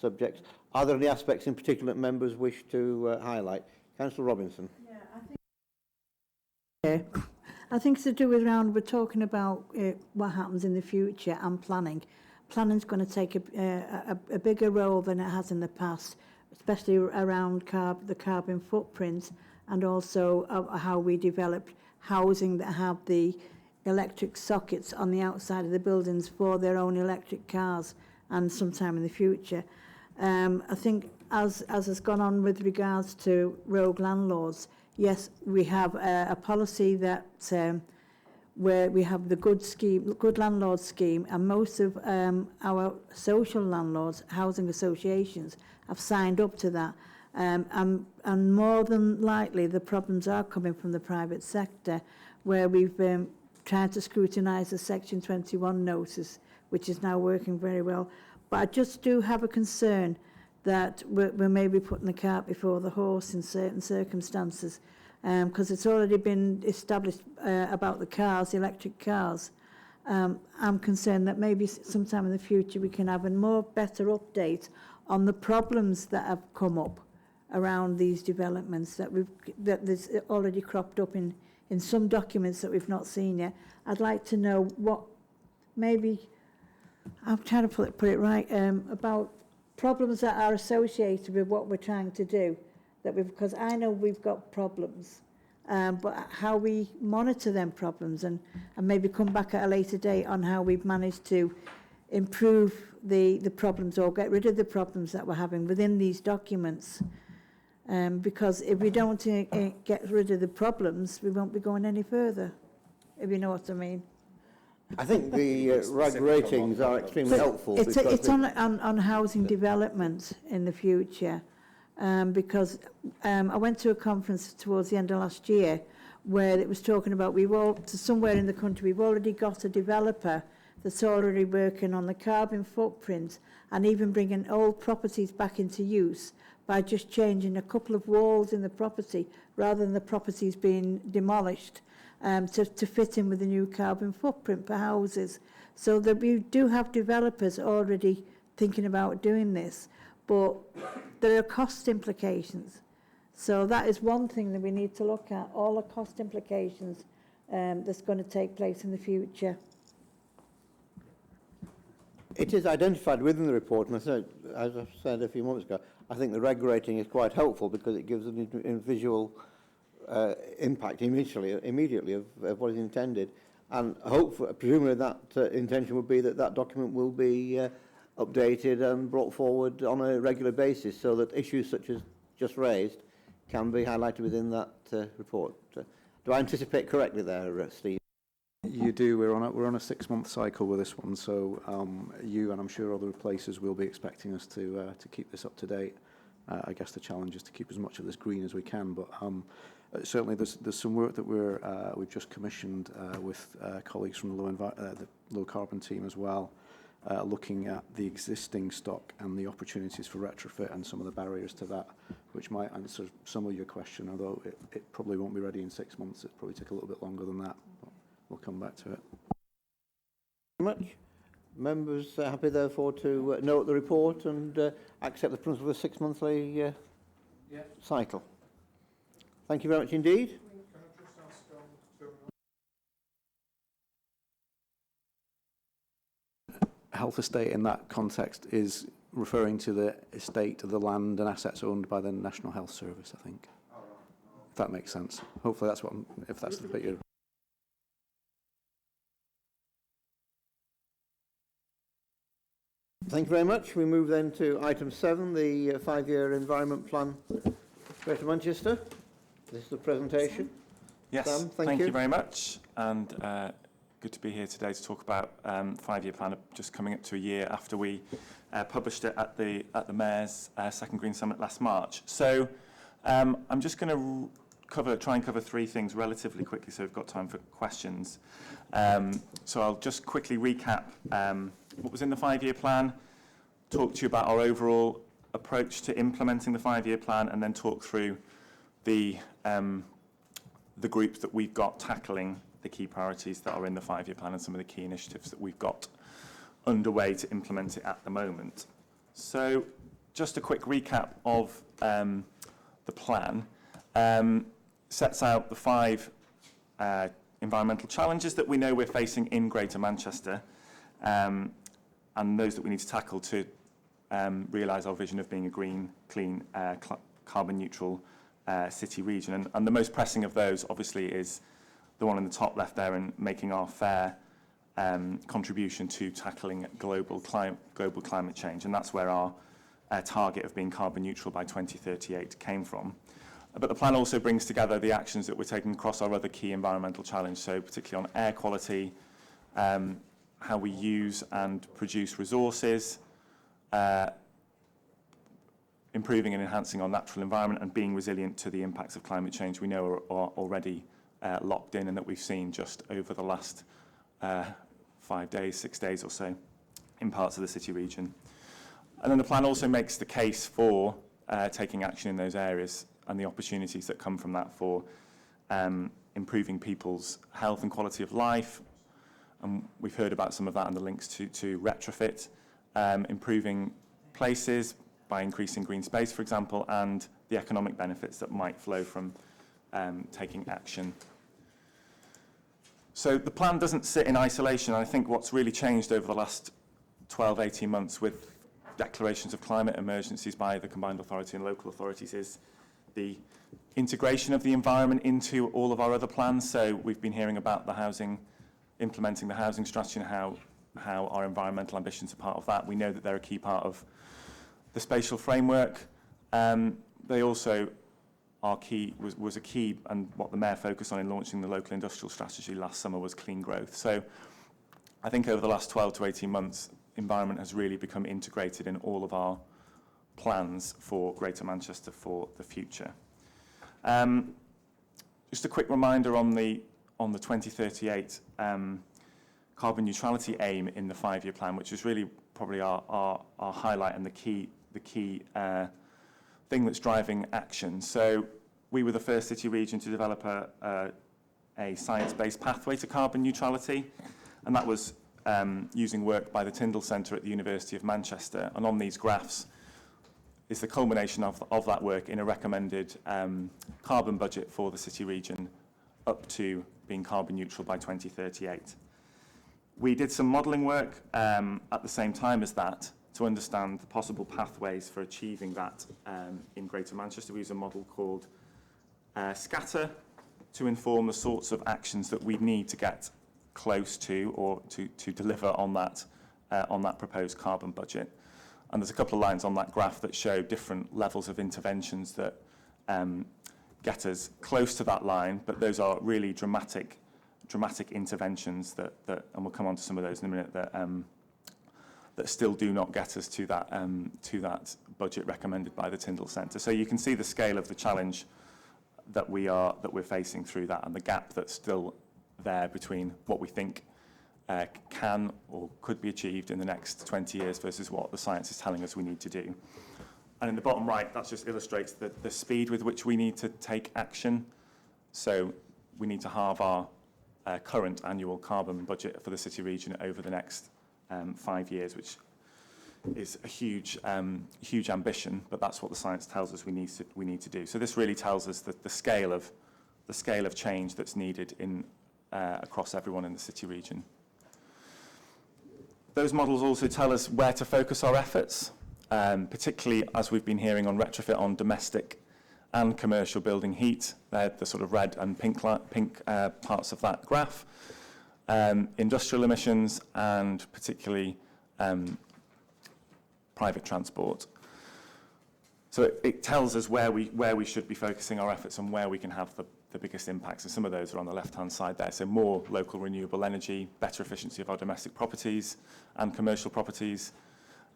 subjects. Are there any aspects in particular that members wish to highlight? Councillor Robinson. Yeah, I think it's to do with around, we're talking about what happens in the future and planning. Planning's going to take a bigger role than it has in the past, especially around the carbon footprint, and also how we develop housing that have the electric sockets on the outside of the buildings for their own electric cars, and sometime in the future. I think as has gone on with regards to rogue landlords, yes, we have a policy that where we have the good landlord scheme, and most of our social landlords, housing associations, have signed up to that. And more than likely, the problems are coming from the private sector, where we've tried to scrutinise the Section 21 notice, which is now working very well. But I just do have a concern that we're maybe putting the cart before the horse in certain circumstances, because it's already been established about the cars, the electric cars. I'm concerned that maybe sometime in the future we can have a better update on the problems that have come up around these developments that there's already cropped up in some documents that we've not seen yet. I'd like to know what maybe, I'm trying to put it right, about problems that are associated with what we're trying to do, because I know we've got problems, but how we monitor them problems and maybe come back at a later date on how we've managed to improve the problems or get rid of the problems that we're having within these documents. Because if we don't get rid of the problems, we won't be going any further, if you know what I mean. I think the RAG ratings are extremely helpful. It's on housing development in the future, because I went to a conference towards the end of last year where it was talking about somewhere in the country we've already got a developer that's already working on the carbon footprint and even bringing old properties back into use by just changing a couple of walls in the property rather than the properties being demolished, to fit in with the new carbon footprint for houses. So that we do have developers already thinking about doing this, but there are cost implications. So that is one thing that we need to look at, all the cost implications that's going to take place in the future. It is identified within the report, and as I said a few moments ago, I think the REG rating is quite helpful because it gives a visual impact immediately of what is intended. And hopefully, presumably that intention would be that document will be updated and brought forward on a regular basis so that issues such as just raised can be highlighted within that report. Do I anticipate correctly there, Steve? You do. We're on a 6-month cycle with this one, so you and I'm sure other places will be expecting us to keep this up to date. I guess the challenge is to keep as much of this green as we can, but certainly there's some work that we've just commissioned with colleagues from the low carbon team as well, looking at the existing stock and the opportunities for retrofit and some of the barriers to that, which might answer some of your question, although it probably won't be ready in 6 months. It'll probably take a little bit longer than that. We'll come back to it. Thank you very much. Members happy, therefore, to note the report and accept the principle of a 6-monthly cycle. Thank you very much indeed. Health estate in that context is referring to the estate of the land and assets owned by the National Health Service, I think. If that makes sense. Hopefully that's if that's the bit you're... Thank you very much. We move then to item 7, the 5-year environment plan for Greater Manchester. This is the presentation. Yes, Sam, thank you very much, and good to be here today to talk about 5-year plan, just coming up to a year after we published it at the Mayor's Second Green Summit last March. So I'm just going to try and cover 3 things relatively quickly so we've got time for questions. So I'll just quickly recap what was in the 5-year plan, talk to you about our overall approach to implementing the 5-year plan, and then talk through the groups that we've got tackling the key priorities that are in the 5-year plan and some of the key initiatives that we've got underway to implement it at the moment. So just a quick recap of the plan. Sets out the 5 environmental challenges that we know we're facing in Greater Manchester, and those that we need to tackle to realise our vision of being a green, clean, carbon neutral city region. And the most pressing of those obviously is the one in the top left there, and making our fair contribution to tackling global climate change. And that's where our target of being carbon neutral by 2038 came from. But the plan also brings together the actions that we're taking across our other key environmental challenge, so particularly on air quality, how we use and produce resources, improving and enhancing our natural environment, and being resilient to the impacts of climate change we know are already locked in, and that we've seen just over the last 5 days, 6 days or so in parts of the city region. And then the plan also makes the case for taking action in those areas and the opportunities that come from that for improving people's health and quality of life. And we've heard about some of that and the links to retrofit, improving places by increasing green space, for example, and the economic benefits that might flow from taking action. So the plan doesn't sit in isolation. I think what's really changed over the last 12, 18 months with declarations of climate emergencies by the combined authority and local authorities is the integration of the environment into all of our other plans. So we've been hearing about the housing, implementing the housing strategy, and how our environmental ambitions are part of that. We know that they're a key part of the spatial framework. They also are key, was a key, and what the Mayor focused on in launching the local industrial strategy last summer was clean growth. So I think over the last 12 to 18 months, environment has really become integrated in all of our plans for Greater Manchester for the future. Just a quick reminder on the 2038 carbon neutrality aim in the 5-year plan, which is really probably our highlight and the key thing that's driving action. So we were the first city region to develop a science-based pathway to carbon neutrality, and that was using work by the Tyndall Centre at the University of Manchester. And on these graphs is the culmination of that work in a recommended carbon budget for the city region up to being carbon neutral by 2038. We did some modelling work at the same time as that to understand the possible pathways for achieving that in Greater Manchester. We use a model called Scatter to inform the sorts of actions that we need to get close to or to deliver on that proposed carbon budget. And there's a couple of lines on that graph that show different levels of interventions that get us close to that line, but those are really dramatic interventions that and we'll come on to some of those in a minute, that still do not get us to that budget recommended by the Tyndall Centre. So you can see the scale of the challenge that we're facing through that, and the gap that's still there between what we think can or could be achieved in the next 20 years versus what the science is telling us we need to do. And in the bottom right, that just illustrates the speed with which we need to take action. So we need to halve our current annual carbon budget for the city region over the next 5 years, which is a huge ambition, but that's what the science tells us we need to do. So this really tells us that the scale of change that's needed in across everyone in the city region. Those models also tell us where to focus our efforts, particularly as we've been hearing on retrofit on domestic and commercial building heat. They're the sort of red and pink parts of that graph. Industrial emissions and particularly private transport. So it tells us where we should be focusing our efforts and where we can have the biggest impacts, and some of those are on the left-hand side there. So more local renewable energy, better efficiency of our domestic properties and commercial properties,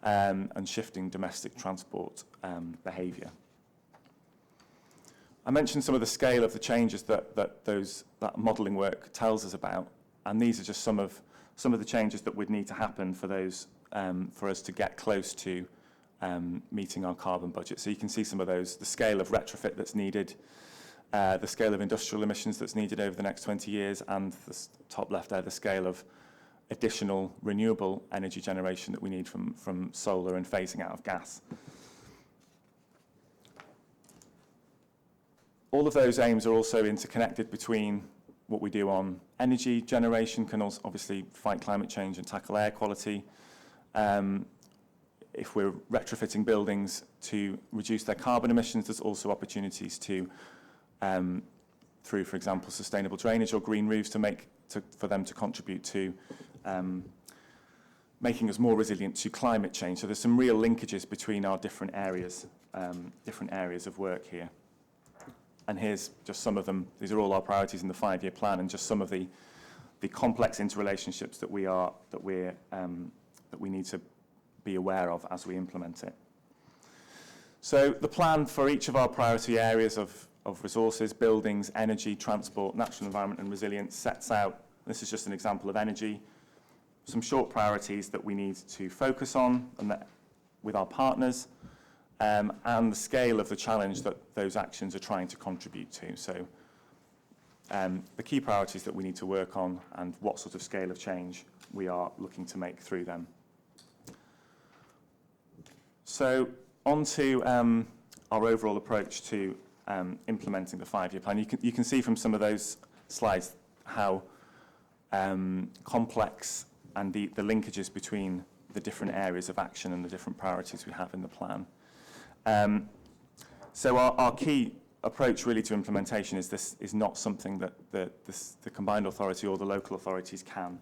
and shifting domestic transport behaviour. I mentioned some of the scale of the changes that modelling work tells us about, and these are just some of the changes that would need to happen for those for us to get close to meeting our carbon budget. So you can see some of those, the scale of retrofit that's needed, the scale of industrial emissions that's needed over the next 20 years, and the top left there, the scale of additional renewable energy generation that we need from solar and phasing out of gas. All of those aims are also interconnected between what we do on energy generation, can also obviously fight climate change and tackle air quality. If we're retrofitting buildings to reduce their carbon emissions, there's also opportunities to through, for example, sustainable drainage or green roofs for them to contribute to making us more resilient to climate change. So there's some real linkages between our different areas of work here. And here's just some of them. These are all our priorities in the 5-year plan, and just some of the complex interrelationships that we need to be aware of as we implement it. So the plan for each of our priority areas of resources, buildings, energy, transport, natural environment and resilience sets out, this is just an example of energy, some short priorities that we need to focus on and with our partners, and the scale of the challenge that those actions are trying to contribute to. So the key priorities that we need to work on and what sort of scale of change we are looking to make through them. So on to our overall approach to implementing the 5-year plan. You can see from some of those slides how complex and the linkages between the different areas of action and the different priorities we have in the plan. So our key approach really to implementation is not something that the combined authority or the local authorities can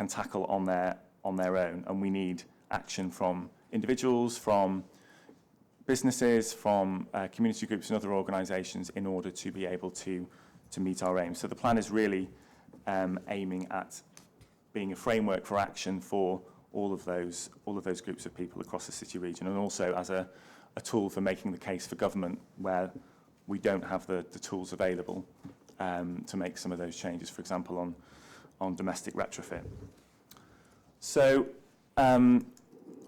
tackle on their own, and we need action from individuals, from businesses, from community groups and other organisations in order to be able to meet our aims. So the plan is really aiming at being a framework for action for all of those groups of people across the city region, and also as a tool for making the case for government where we don't have the tools available to make some of those changes, for example, on domestic retrofit. So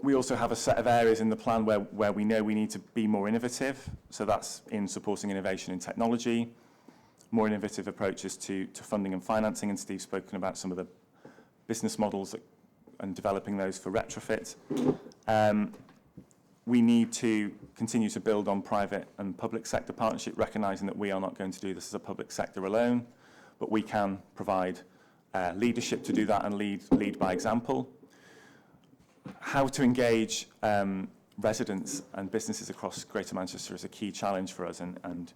we also have a set of areas in the plan where we know we need to be more innovative. So that's in supporting innovation in technology, more innovative approaches to funding and financing, and Steve's spoken about some of the business models and developing those for retrofit. We need to continue to build on private and public sector partnership, recognising that we are not going to do this as a public sector alone, but we can provide leadership to do that and lead by example. How to engage residents and businesses across Greater Manchester is a key challenge for us, and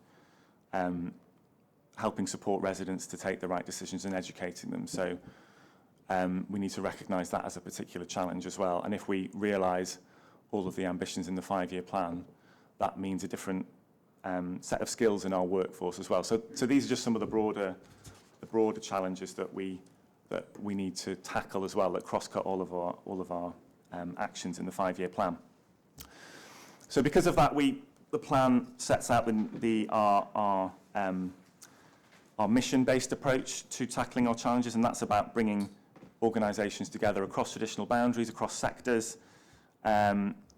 helping support residents to take the right decisions and educating them. So we need to recognise that as a particular challenge as well. And if we realise all of the ambitions in the 5-year plan, that means a different set of skills in our workforce as well. So these are just some of the broader challenges that we need to tackle as well, that cross-cut all of our actions in the 5-year plan. So because of that, the plan sets out our mission-based approach to tackling our challenges, and that's about bringing organisations together across traditional boundaries, across sectors,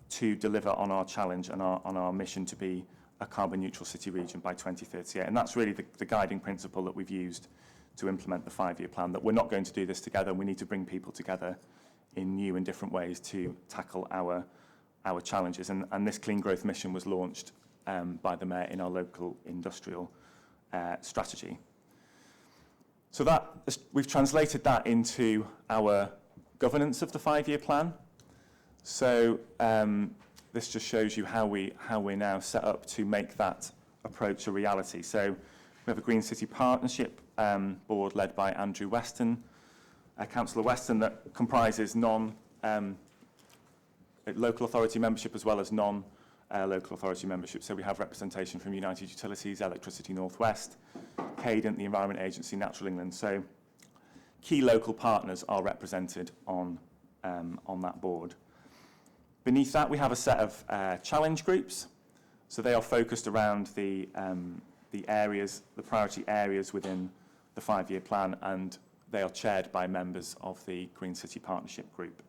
to deliver on our challenge and on our mission to be a carbon-neutral city region by 2038. And that's really the guiding principle that we've used to implement the 5-year plan, that we're not going to do this together, and we need to bring people together in new and different ways to tackle our challenges. And this Clean Growth mission was launched by the Mayor in our local industrial strategy. So we've translated that into our governance of the 5-year plan. So this just shows you how we're now set up to make that approach a reality. So we have a Green City Partnership board led by Andrew Weston, Councillor Weston, that comprises local authority membership as well as non-local authority membership. So we have representation from United Utilities, Electricity North West, Cadent, the Environment Agency, Natural England. So key local partners are represented on that board. Beneath that, we have a set of challenge groups. So they are focused around the priority areas within the 5-year plan, and they are chaired by members of the Green City Partnership Group,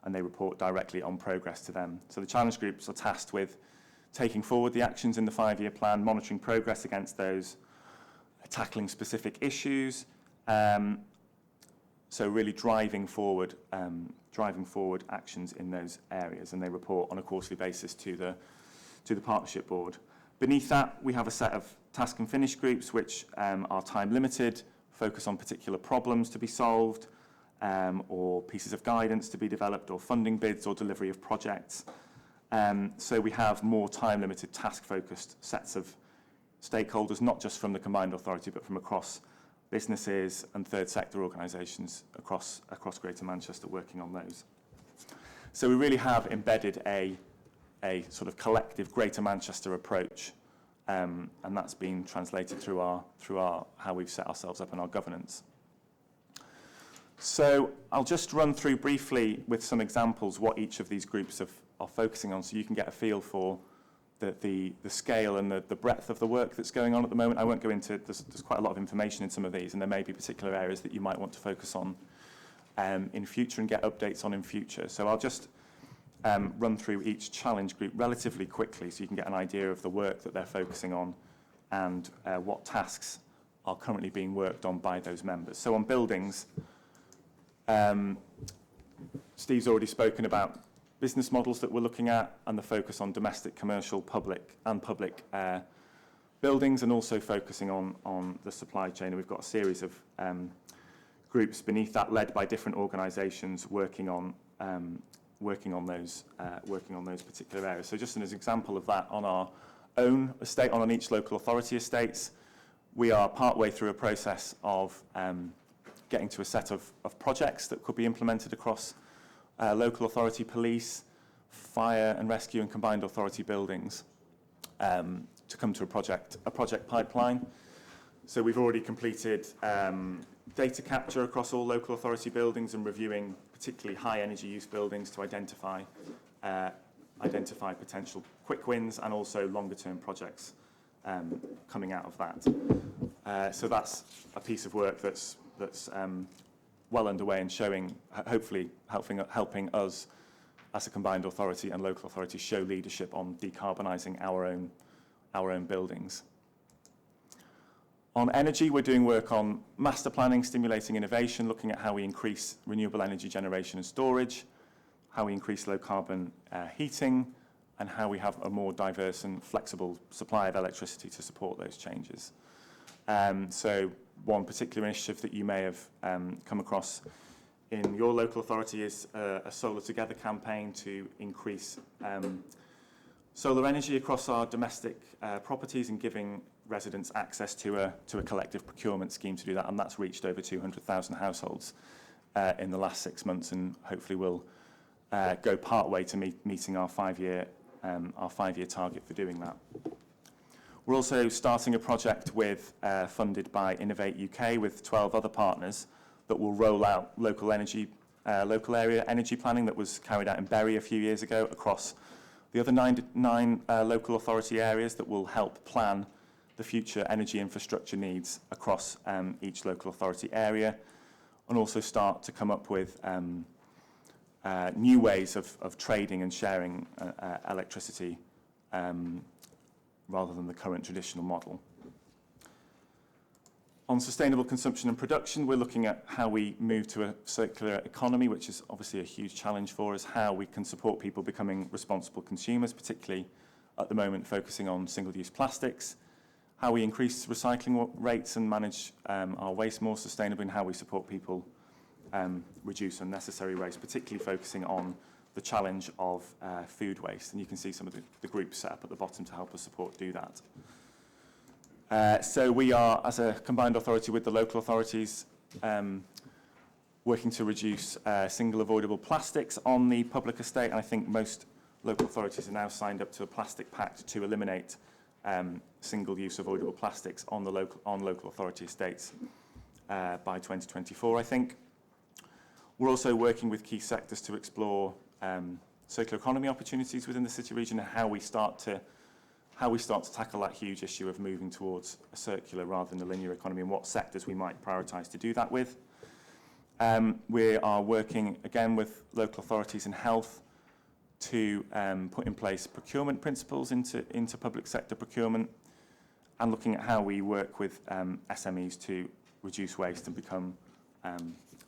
and they report directly on progress to them. So the challenge groups are tasked with taking forward the actions in the 5-year plan, monitoring progress against those, tackling specific issues, so really driving forward actions in those areas, and they report on a quarterly basis to the partnership board. Beneath that, we have a set of task and finish groups which are time limited, focus on particular problems to be solved, or pieces of guidance to be developed, or funding bids or delivery of projects. So we have more time limited task focused sets of stakeholders, not just from the combined authority but from across businesses and third sector organisations across Greater Manchester working on those. So we really have embedded a sort of collective Greater Manchester approach, and that's been translated through our how we've set ourselves up in our governance. So I'll just run through briefly with some examples what each of these groups are focusing on, so you can get a feel for the scale and the breadth of the work that's going on at the moment. I won't go into, there's quite a lot of information in some of these, and there may be particular areas that you might want to focus on in future and get updates on in future. So I'll just run through each challenge group relatively quickly so you can get an idea of the work that they're focusing on and what tasks are currently being worked on by those members. So on buildings, Steve's already spoken about business models that we're looking at and the focus on domestic, commercial, public buildings, and also focusing on the supply chain. And we've got a series of groups beneath that led by different organisations working on those particular areas. So just as an example of that, on our own estate, on each local authority estates, we are partway through a process of getting to a set of projects that could be implemented across local authority, police, fire and rescue and combined authority buildings to come to a project pipeline. So we've already completed data capture across all local authority buildings and reviewing particularly high energy use buildings to identify potential quick wins and also longer term projects coming out of that. So that's a piece of work that's well underway and showing, hopefully helping us as a combined authority and local authorities show leadership on decarbonising our own buildings. On energy, we're doing work on master planning, stimulating innovation, looking at how we increase renewable energy generation and storage, how we increase low carbon heating, and how we have a more diverse and flexible supply of electricity to support those changes. So one particular initiative that you may have come across in your local authority is a Solar Together campaign to increase solar energy across our domestic properties and giving residents access to a collective procurement scheme to do that, and that's reached over 200,000 households in the last 6 months, and hopefully will go part way to meeting our five-year target for doing that. We're also starting a project funded by Innovate UK with 12 other partners that will roll out local area energy planning that was carried out in Bury a few years ago across the other nine local authority areas that will help plan the future energy infrastructure needs across each local authority area, and also start to come up with new ways of trading and sharing electricity rather than the current traditional model. On sustainable consumption and production, we're looking at how we move to a circular economy, which is obviously a huge challenge for us, how we can support people becoming responsible consumers, particularly at the moment focusing on single-use plastics, how we increase recycling rates and manage our waste more sustainably, and how we support people reduce unnecessary waste, particularly focusing on the challenge of food waste. And you can see some of the groups set up at the bottom to help us do that. So we are, as a combined authority with the local authorities, working to reduce single avoidable plastics on the public estate, and I think most local authorities are now signed up to a plastic pact to eliminate single-use avoidable plastics on local authority estates by 2024, I think. We're also working with key sectors to explore circular economy opportunities within the city region and how we start to tackle that huge issue of moving towards a circular rather than a linear economy, and what sectors we might prioritise to do that with. We are working again with local authorities in health to put in place procurement principles into public sector procurement, and looking at how we work with SMEs to reduce waste and become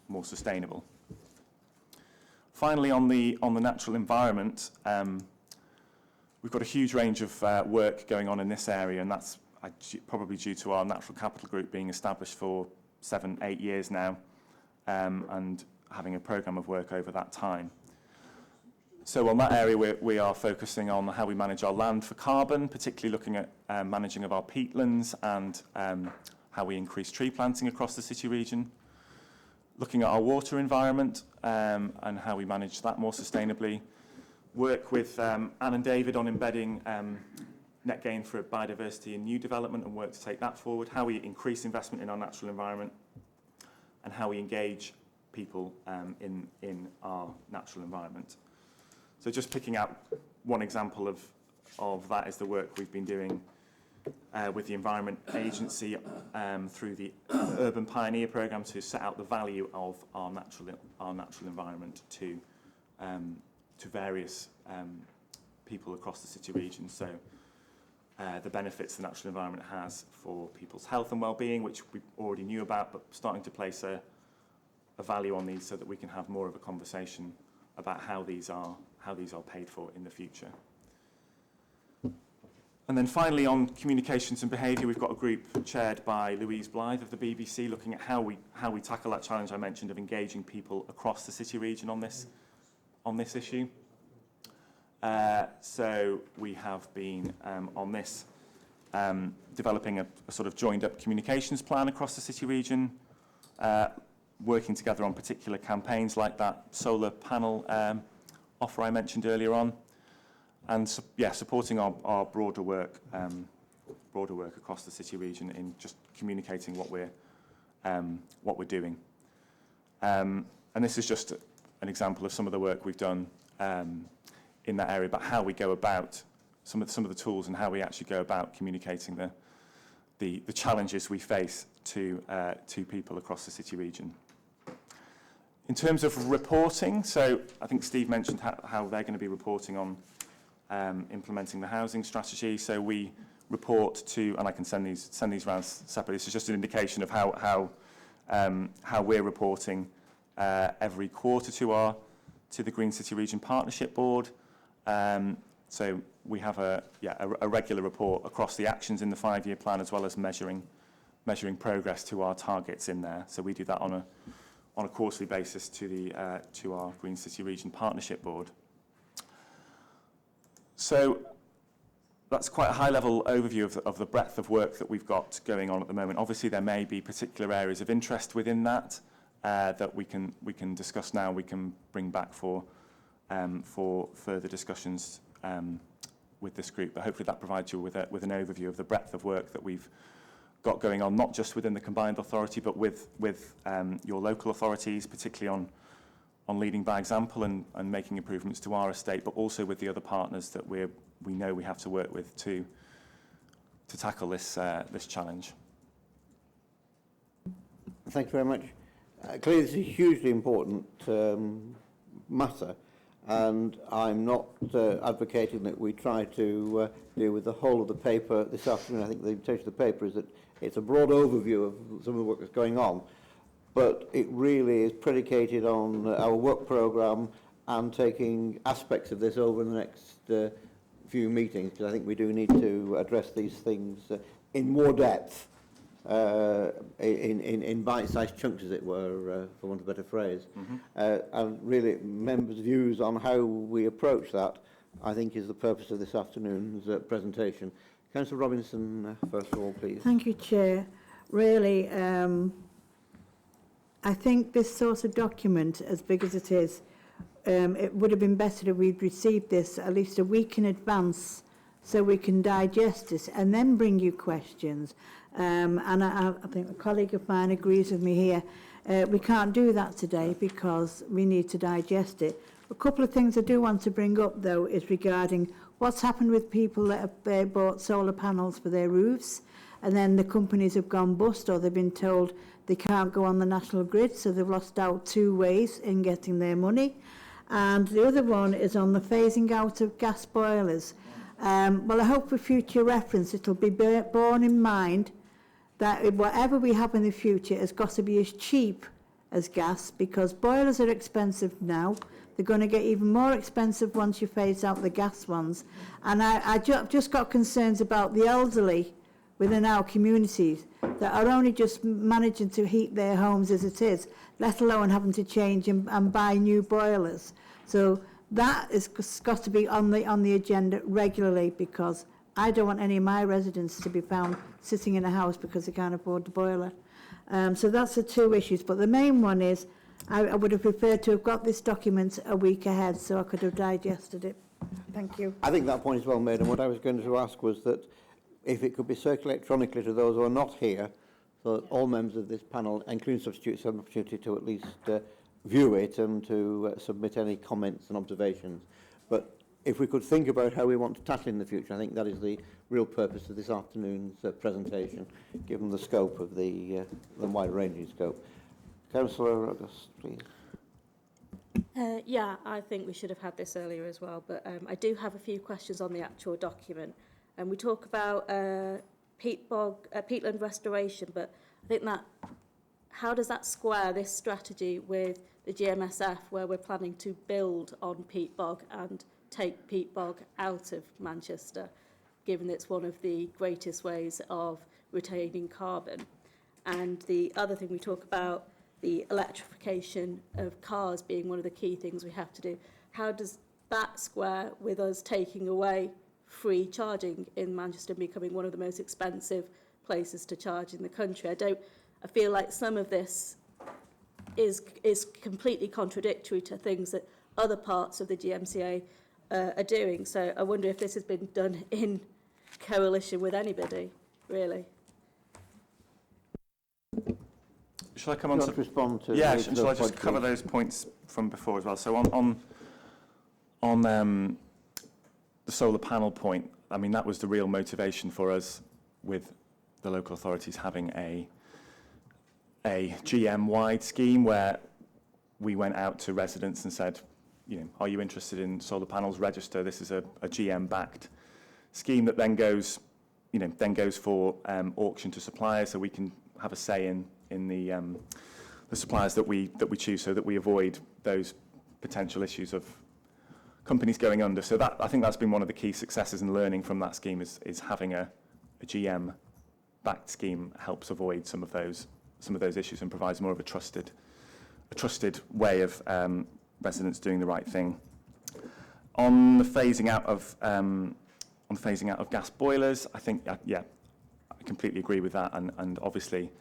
more sustainable. Finally, on the natural environment, we've got a huge range of work going on in this area, and that's probably due to our natural capital group being established for 7-8 years now, and having a programme of work over that time. So on that area, we are focusing on how we manage our land for carbon, particularly looking at managing of our peatlands and how we increase tree planting across the city region. Looking at our water environment and how we manage that more sustainably. Work with Anne and David on embedding net gain for biodiversity in new development and work to take that forward. How we increase investment in our natural environment and how we engage people in our natural environment. So just picking out one example of that is the work we've been doing with the Environment Agency through the Urban Pioneer Programme to set out the value of our natural environment to various people across the city region. So the benefits the natural environment has for people's health and well-being, which we already knew about, but starting to place a value on these so that we can have more of a conversation about how these are paid for in the future. And then finally, on communications and behaviour, we've got a group chaired by Louise Blythe of the BBC, looking at how we tackle that challenge I mentioned of engaging people across the city region on this issue. So we have been on this developing a sort of joined up communications plan across the city region, working together on particular campaigns like that solar panel offer I mentioned earlier on, and supporting our broader work across the city region in just communicating what we're what we're doing. And this is just an example of some of the work we've done in that area, but how we go about some of the tools and how we actually go about communicating the challenges we face to people across the city region. In terms of reporting, so I think Steve mentioned how they're going to be reporting on implementing the housing strategy. So we report to, and I can send these round separately. This is just an indication of how we're reporting every quarter to the Green City Region Partnership Board. So we have a regular report across the actions in the 5-year plan, as well as measuring progress to our targets in there. So we do that on a quarterly basis to our Green City Region Partnership Board. So that's quite a high-level overview of the breadth of work that we've got going on at the moment. Obviously, there may be particular areas of interest within that that we can discuss now. We can bring back for further discussions with this group. But hopefully, that provides you with an overview of the breadth of work that we've got going on, not just within the combined authority, but with your local authorities, particularly on leading by example and making improvements to our estate, but also with the other partners that we know we have to work with to tackle this challenge. Thank you very much. Clearly, this is a hugely important matter, and I'm not advocating that we try to deal with the whole of the paper this afternoon. I think the intention of the paper is that it's a broad overview of some of the work that's going on, but it really is predicated on our work programme and taking aspects of this over the next few meetings, because I think we do need to address these things in more depth, in bite-sized chunks, as it were, for want of a better phrase. And really, members' views on how we approach that, I think, is the purpose of this afternoon's presentation. Councillor Robinson, first of all, please. Thank you, Chair. Really, I think this sort of document, as big as it is, it would have been better if we'd received this at least a week in advance so we can digest it and then bring you questions. And I think a colleague of mine agrees with me here. We can't do that today because we need to digest it. A couple of things I do want to bring up, though, is regarding what's happened with people that have bought solar panels for their roofs, and then the companies have gone bust, or they've been told they can't go on the national grid, so they've lost out 2 ways in getting their money. And the other one is on the phasing out of gas boilers. Well, I hope for future reference it'll be borne in mind that whatever we have in the future has got to be as cheap as gas, because boilers are expensive now. They're going to get even more expensive once you phase out the gas ones. And I just got concerns about the elderly within our communities that are only just managing to heat their homes as it is, let alone having to change and buy new boilers. So that has got to be on the agenda regularly, because I don't want any of my residents to be found sitting in a house because they can't afford the boiler. So that's the 2 issues. But the main one is I would have preferred to have got this document a week ahead so I could have digested it. Thank you. I think that point is well made, and what I was going to ask was that if it could be circulated electronically to those who are not here, so that all members of this panel, including substitutes, have an opportunity to at least view it and to submit any comments and observations. But if we could think about how we want to tackle in the future, I think that is the real purpose of this afternoon's presentation, given the scope of the wide-ranging scope. Councillor August, please. Yeah, I think we should have had this earlier as well, but I do have a few questions on the actual document. And we talk about peatland restoration, but I think that, how does that square this strategy with the GMSF, where we're planning to build on peat bog and take peat bog out of Manchester, given it's one of the greatest ways of retaining carbon? And the other thing we talk about, the electrification of cars being one of the key things we have to do. How does that square with us taking away free charging in Manchester and becoming one of the most expensive places to charge in the country? I feel like some of this is completely contradictory to things that other parts of the GMCA are doing. So I wonder if this has been done in coalition with anybody, really. shall I come You on want to... to respond to Yeah, each of shall I those just points, cover please? those points from before as well? So on the solar panel point, I mean, that was the real motivation for us with the local authorities having a GM-wide scheme where we went out to residents and said, you know, are you interested in solar panels? Register. This is a GM-backed scheme that then goes, you know, for auction to suppliers, so we can have a say in the suppliers that we choose, so that we avoid those potential issues of companies going under. So that, I think that's been one of the key successes and learning from that scheme is having a GM-backed scheme helps avoid some of those issues and provides more of a trusted way of residents doing the right thing. On the phasing out of gas boilers, I think I completely agree with that, and obviously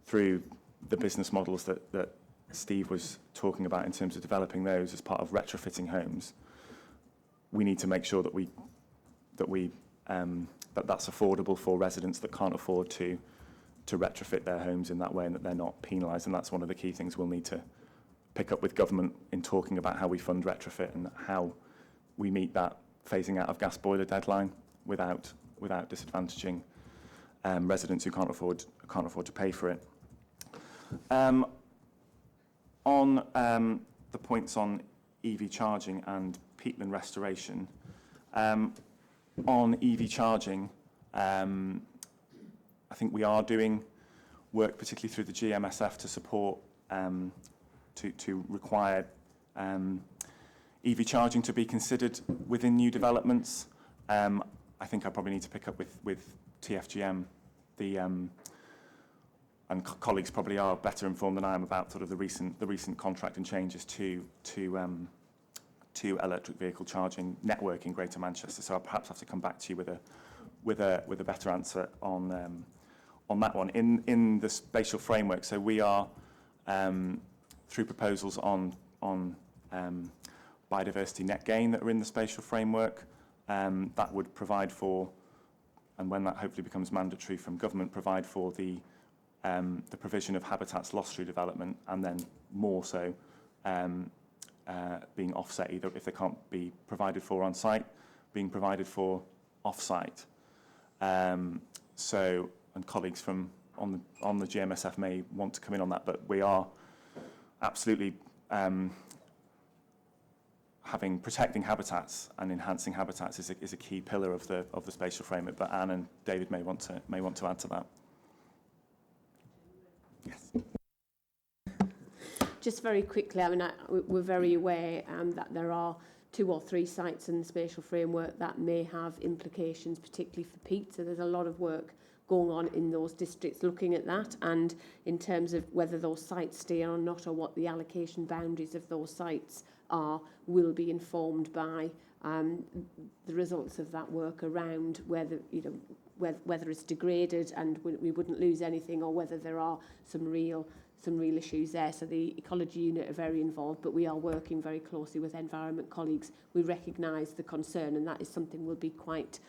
through the business models that Steve was talking about in terms of developing those as part of retrofitting homes, we need to make sure that's affordable for residents that can't afford to retrofit their homes in that way, and that they're not penalised. And that's one of the key things we'll need to pick up with government in talking about how we fund retrofit and how we meet that phasing out of gas boiler deadline without disadvantaging residents who can't afford to pay for it. On the points on EV charging and peatland restoration, on EV charging, I think we are doing work, particularly through the GMSF, to support to require EV charging to be considered within new developments. I think I probably need to pick up with TFGM, and colleagues probably are better informed than I am about sort of the recent contract and changes to electric vehicle charging network in Greater Manchester. So I'll perhaps have to come back to you with a better answer on that one. In the spatial framework, so we are through proposals on biodiversity net gain that are in the spatial framework, that would provide for, and when that hopefully becomes mandatory from government, provide for the provision of habitats lost through development, and then more so being offset, either if they can't be provided for on site, being provided for off site. So, and colleagues from on the GMSF may want to come in on that, but we are absolutely protecting habitats and enhancing habitats is a key pillar of the spatial framework. But Anne and David may want to add to that. Yes. Just very quickly, I mean, we're very aware that there are 2 or 3 sites in the spatial framework that may have implications, particularly for peat. So there's a lot of work going on in those districts looking at that, and in terms of whether those sites stay or not, or what the allocation boundaries of those sites are, will be informed by the results of that work around whether, you know, whether it's degraded and we wouldn't lose anything, or whether there are some real issues there. So the ecology unit are very involved, but we are working very closely with environment colleagues. We recognise the concern, and that is something we'll be quite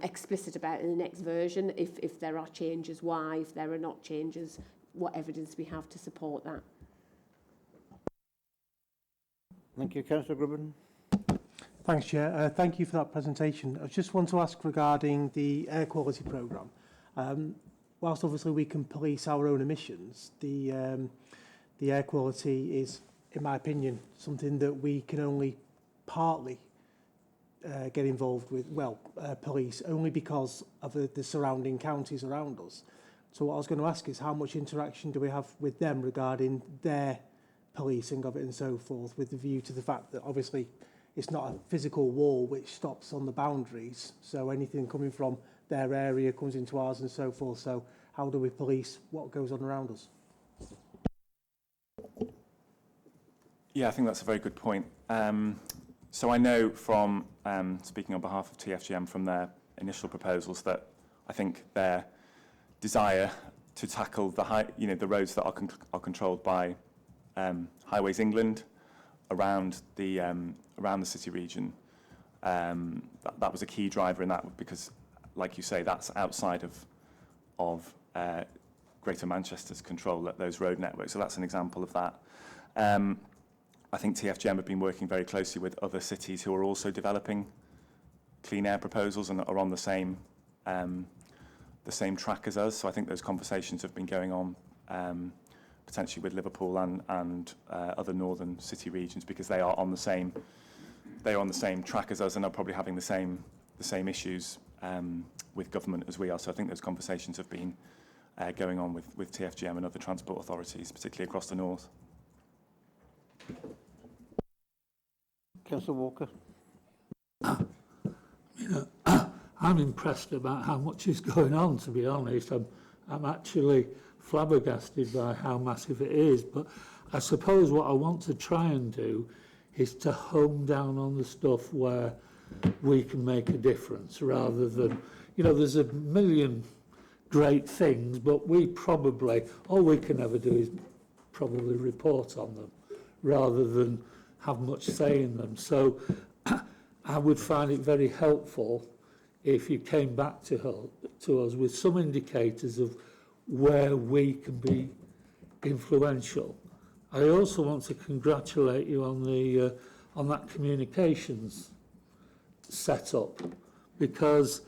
explicit about in the next version. If there are changes, why? If there are not changes, what evidence we have to support that. Thank you. Councillor Grubben. Thanks, Chair. Thank you for that presentation. I just want to ask regarding the air quality programme. Whilst obviously we can police our own emissions, the air quality is, in my opinion, something that we can only partly get involved with, police, only because of the surrounding counties around us. So what I was going to ask is, how much interaction do we have with them regarding their policing of it and so forth, with the view to the fact that obviously it's not a physical wall which stops on the boundaries, so anything coming from their area comes into ours and so forth. So how do we police what goes on around us? Yeah, I think that's a very good point. So I know from, speaking on behalf of TFGM, from their initial proposals, that I think their desire to tackle the roads that are controlled by Highways England around the city region, that was a key driver in that, because, like you say, that's outside of Greater Manchester's control at those road networks. So that's an example of that. I think TFGM have been working very closely with other cities who are also developing clean air proposals and are on the same track as us. So I think those conversations have been going on potentially with Liverpool and other northern city regions, because they are on the same track as us and are probably having the same issues with government as we are. So I think those conversations have been going on with TFGM and other transport authorities, particularly across the north. Councillor Walker. I'm impressed about how much is going on, to be honest. I'm actually flabbergasted by how massive it is, but I suppose what I want to try and do is to hone down on the stuff where we can make a difference, rather than, there's a million great things, but all we can ever do is probably report on them, rather than have much say in them. So I would find it very helpful if you came back to us with some indicators of where we can be influential. I also want to congratulate you on that communications setup, because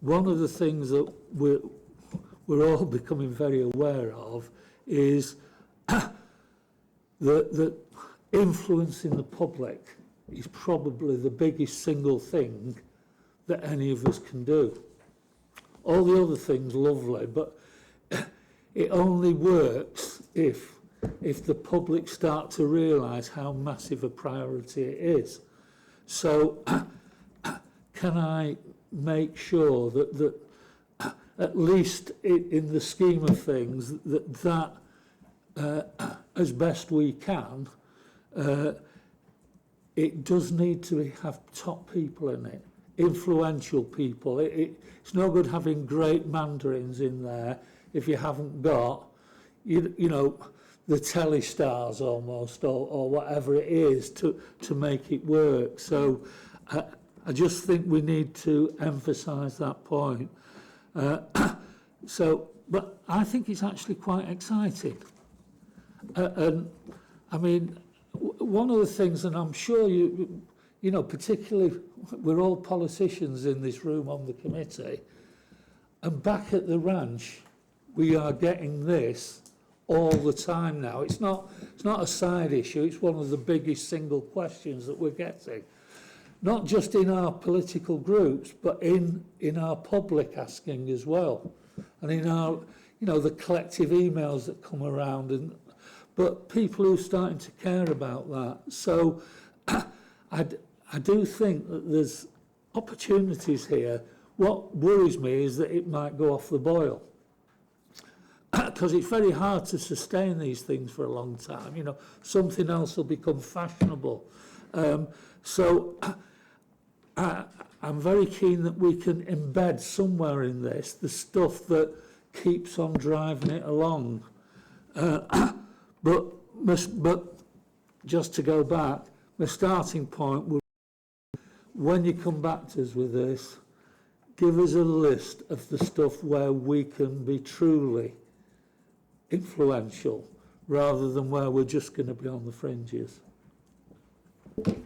one of the things that we're all becoming very aware of is that influencing the public is probably the biggest single thing that any of us can do. All the other things lovely, but it only works if the public start to realise how massive a priority it is. So can I make sure that at least in the scheme of things, that as best we can, it does need to have top people in it, influential people. It's no good having great mandarins in there if you haven't got, the telly stars almost, or whatever it is to make it work. So I just think we need to emphasise that point. But I think it's actually quite exciting. And I mean, one of the things, and I'm sure particularly we're all politicians in this room on the committee, and back at the ranch, we are getting this all the time now. It's not a side issue, it's one of the biggest single questions that we're getting. Not just in our political groups, but in our public asking as well. And in our, the collective emails that come around, but people who are starting to care about that. So I do think that there's opportunities here. What worries me is that it might go off the boil, because it's very hard to sustain these things for a long time. Something else will become fashionable. So I'm very keen that we can embed somewhere in this the stuff that keeps on driving it along. But just to go back, my starting point would, when you come back to us with this, give us a list of the stuff where we can be truly influential, rather than where we're just going to be on the fringes.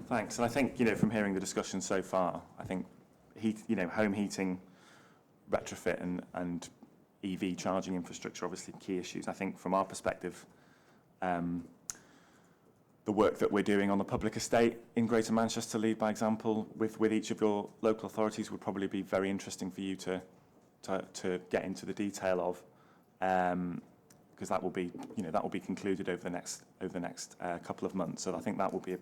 Thanks. And I think, from hearing the discussion so far, I think home heating, retrofit and EV charging infrastructure are obviously key issues. I think from our perspective, the work that we're doing on the public estate in Greater Manchester, lead by example, with each of your local authorities, would probably be very interesting for you to get into the detail of, because that will be concluded over the next couple of months. So I think that will be a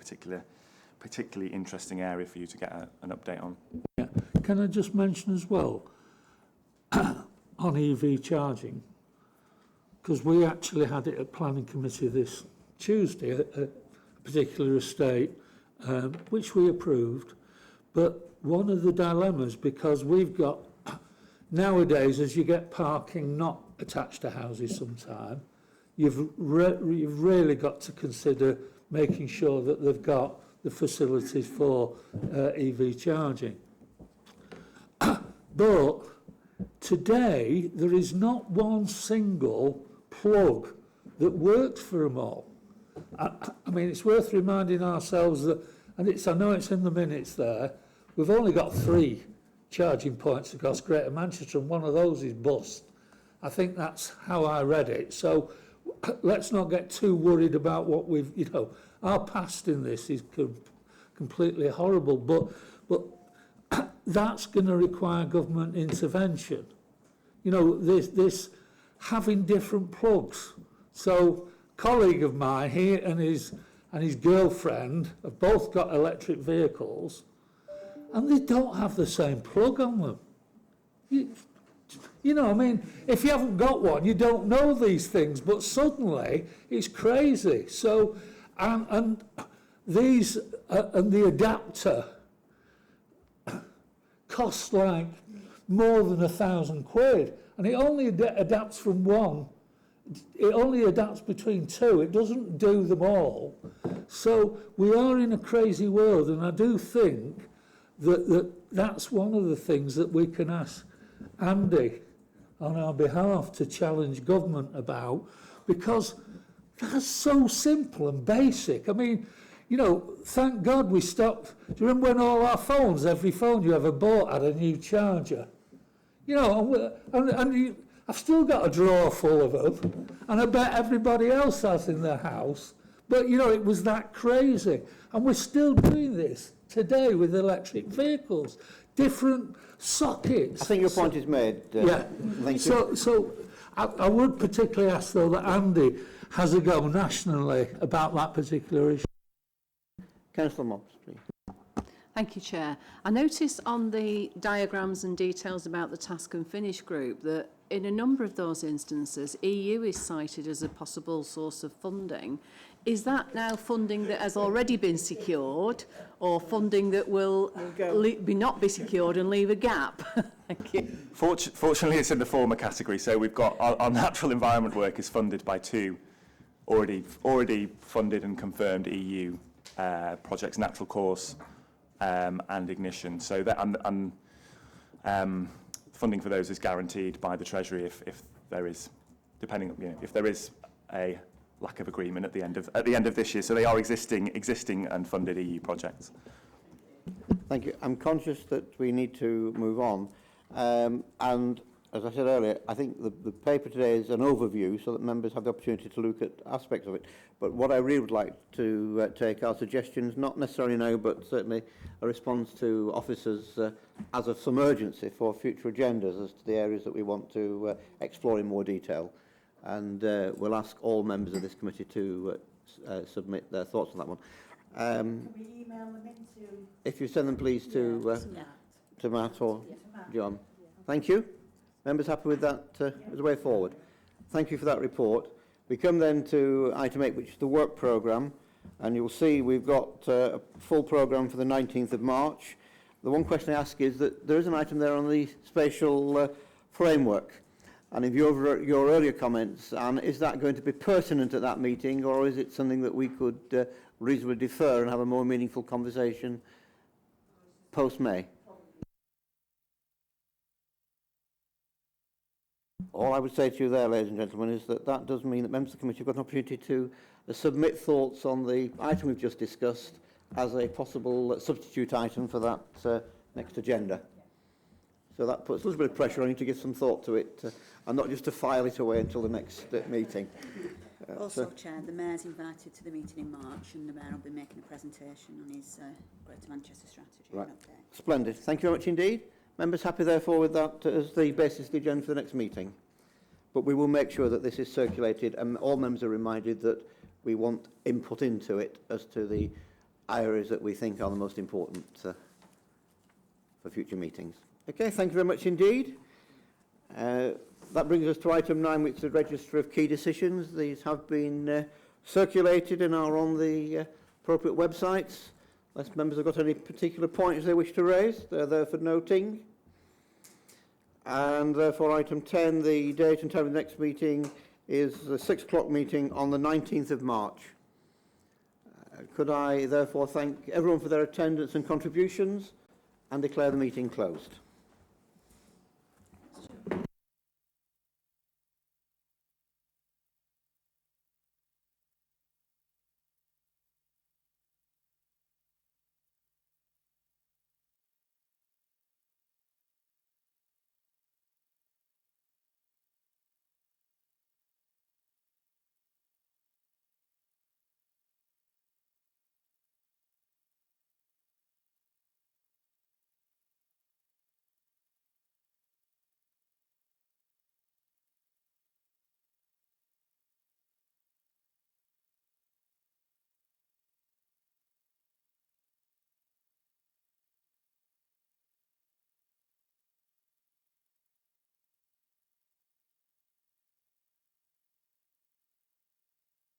particularly interesting area for you to get an update on. Yeah. Can I just mention as well on EV charging, because we actually had it at planning committee this Tuesday, a particular estate, which we approved. But one of the dilemmas, because we've got nowadays, as you get parking not attached to houses sometime, you've really got to consider making sure that they've got the facilities for EV charging. But today there is not one single plug that works for them all. I mean, it's worth reminding ourselves that, and I know it's in the minutes there, we've only got 3 charging points across Greater Manchester, and one of those is bust. I think that's how I read it. So let's not get too worried about what we've, our past in this is completely horrible, but that's going to require government intervention. This having different plugs. So a colleague of mine, he and his girlfriend have both got electric vehicles, and they don't have the same plug on them. I mean, if you haven't got one, you don't know these things, but suddenly it's crazy. So, and these, and the adapter costs like more than £1,000, and it only adapts from one. It only adapts between 2. It doesn't do them all. So we are in a crazy world, and I do think that's one of the things that we can ask Andy on our behalf to challenge government about, because that's so simple and basic. I mean, thank God we stopped. Do you remember when all our phones, every phone you ever bought had a new charger? I've still got a drawer full of them, and I bet everybody else has in their house. But, it was that crazy. And we're still doing this today with electric vehicles, different sockets. I think your point is made. Yeah. Thank you. So I would particularly ask, though, that Andy has a go nationally about that particular issue. Councillor Mobs, please. Thank you, Chair. I noticed on the diagrams and details about the task and finish group that in a number of those instances, EU is cited as a possible source of funding. Is that now funding that has already been secured, or funding that will not be secured and leave a gap? Thank you. Fortunately, it's in the former category. So we've got our natural environment work is funded by 2 already funded and confirmed EU projects, Natural Course and Ignition. So that funding for those is guaranteed by the Treasury if there is, if there is a lack of agreement at the end of this year. So they are existing and funded EU projects. Thank you. I'm conscious that we need to move on, and as I said earlier, I think the paper today is an overview so that members have the opportunity to look at aspects of it. But what I really would like to take are suggestions, not necessarily now, but certainly a response to officers as of some urgency for future agendas as to the areas that we want to explore in more detail. And we'll ask all members of this committee to submit their thoughts on that one. Can we email them into? If you send them, please, to Matt or John. Thank you. Members happy with that as a way forward? Thank you for that report. We come then to item 8, which is the work programme, and you'll see we've got a full programme for the 19th of March. The one question I ask is that there is an item there on the spatial framework, and if your earlier comments, Anne, is that going to be pertinent at that meeting, or is it something that we could reasonably defer and have a more meaningful conversation post-May? All I would say to you there, ladies and gentlemen, is that that does mean that members of the committee have got an opportunity to submit thoughts on the item we've just discussed as a possible substitute item for that next agenda. So that puts a little bit of pressure on you to give some thought to it and not just to file it away until the next meeting. Also, Chair, the Mayor's invited to the meeting in March, and the Mayor will be making a presentation on his Greater Manchester strategy. Right. Splendid. Thank you very much indeed. Members happy, therefore, with that as the basis of the agenda for the next meeting? But we will make sure that this is circulated, and all members are reminded that we want input into it as to the areas that we think are the most important for future meetings. Okay, thank you very much indeed. That brings us to item 9, which is the register of key decisions. These have been circulated and are on the appropriate websites. Unless members have got any particular points they wish to raise, they're there for noting. And therefore, item 10, the date and time of the next meeting is the 6 o'clock meeting on the 19th of March. Could I therefore thank everyone for their attendance and contributions and declare the meeting closed.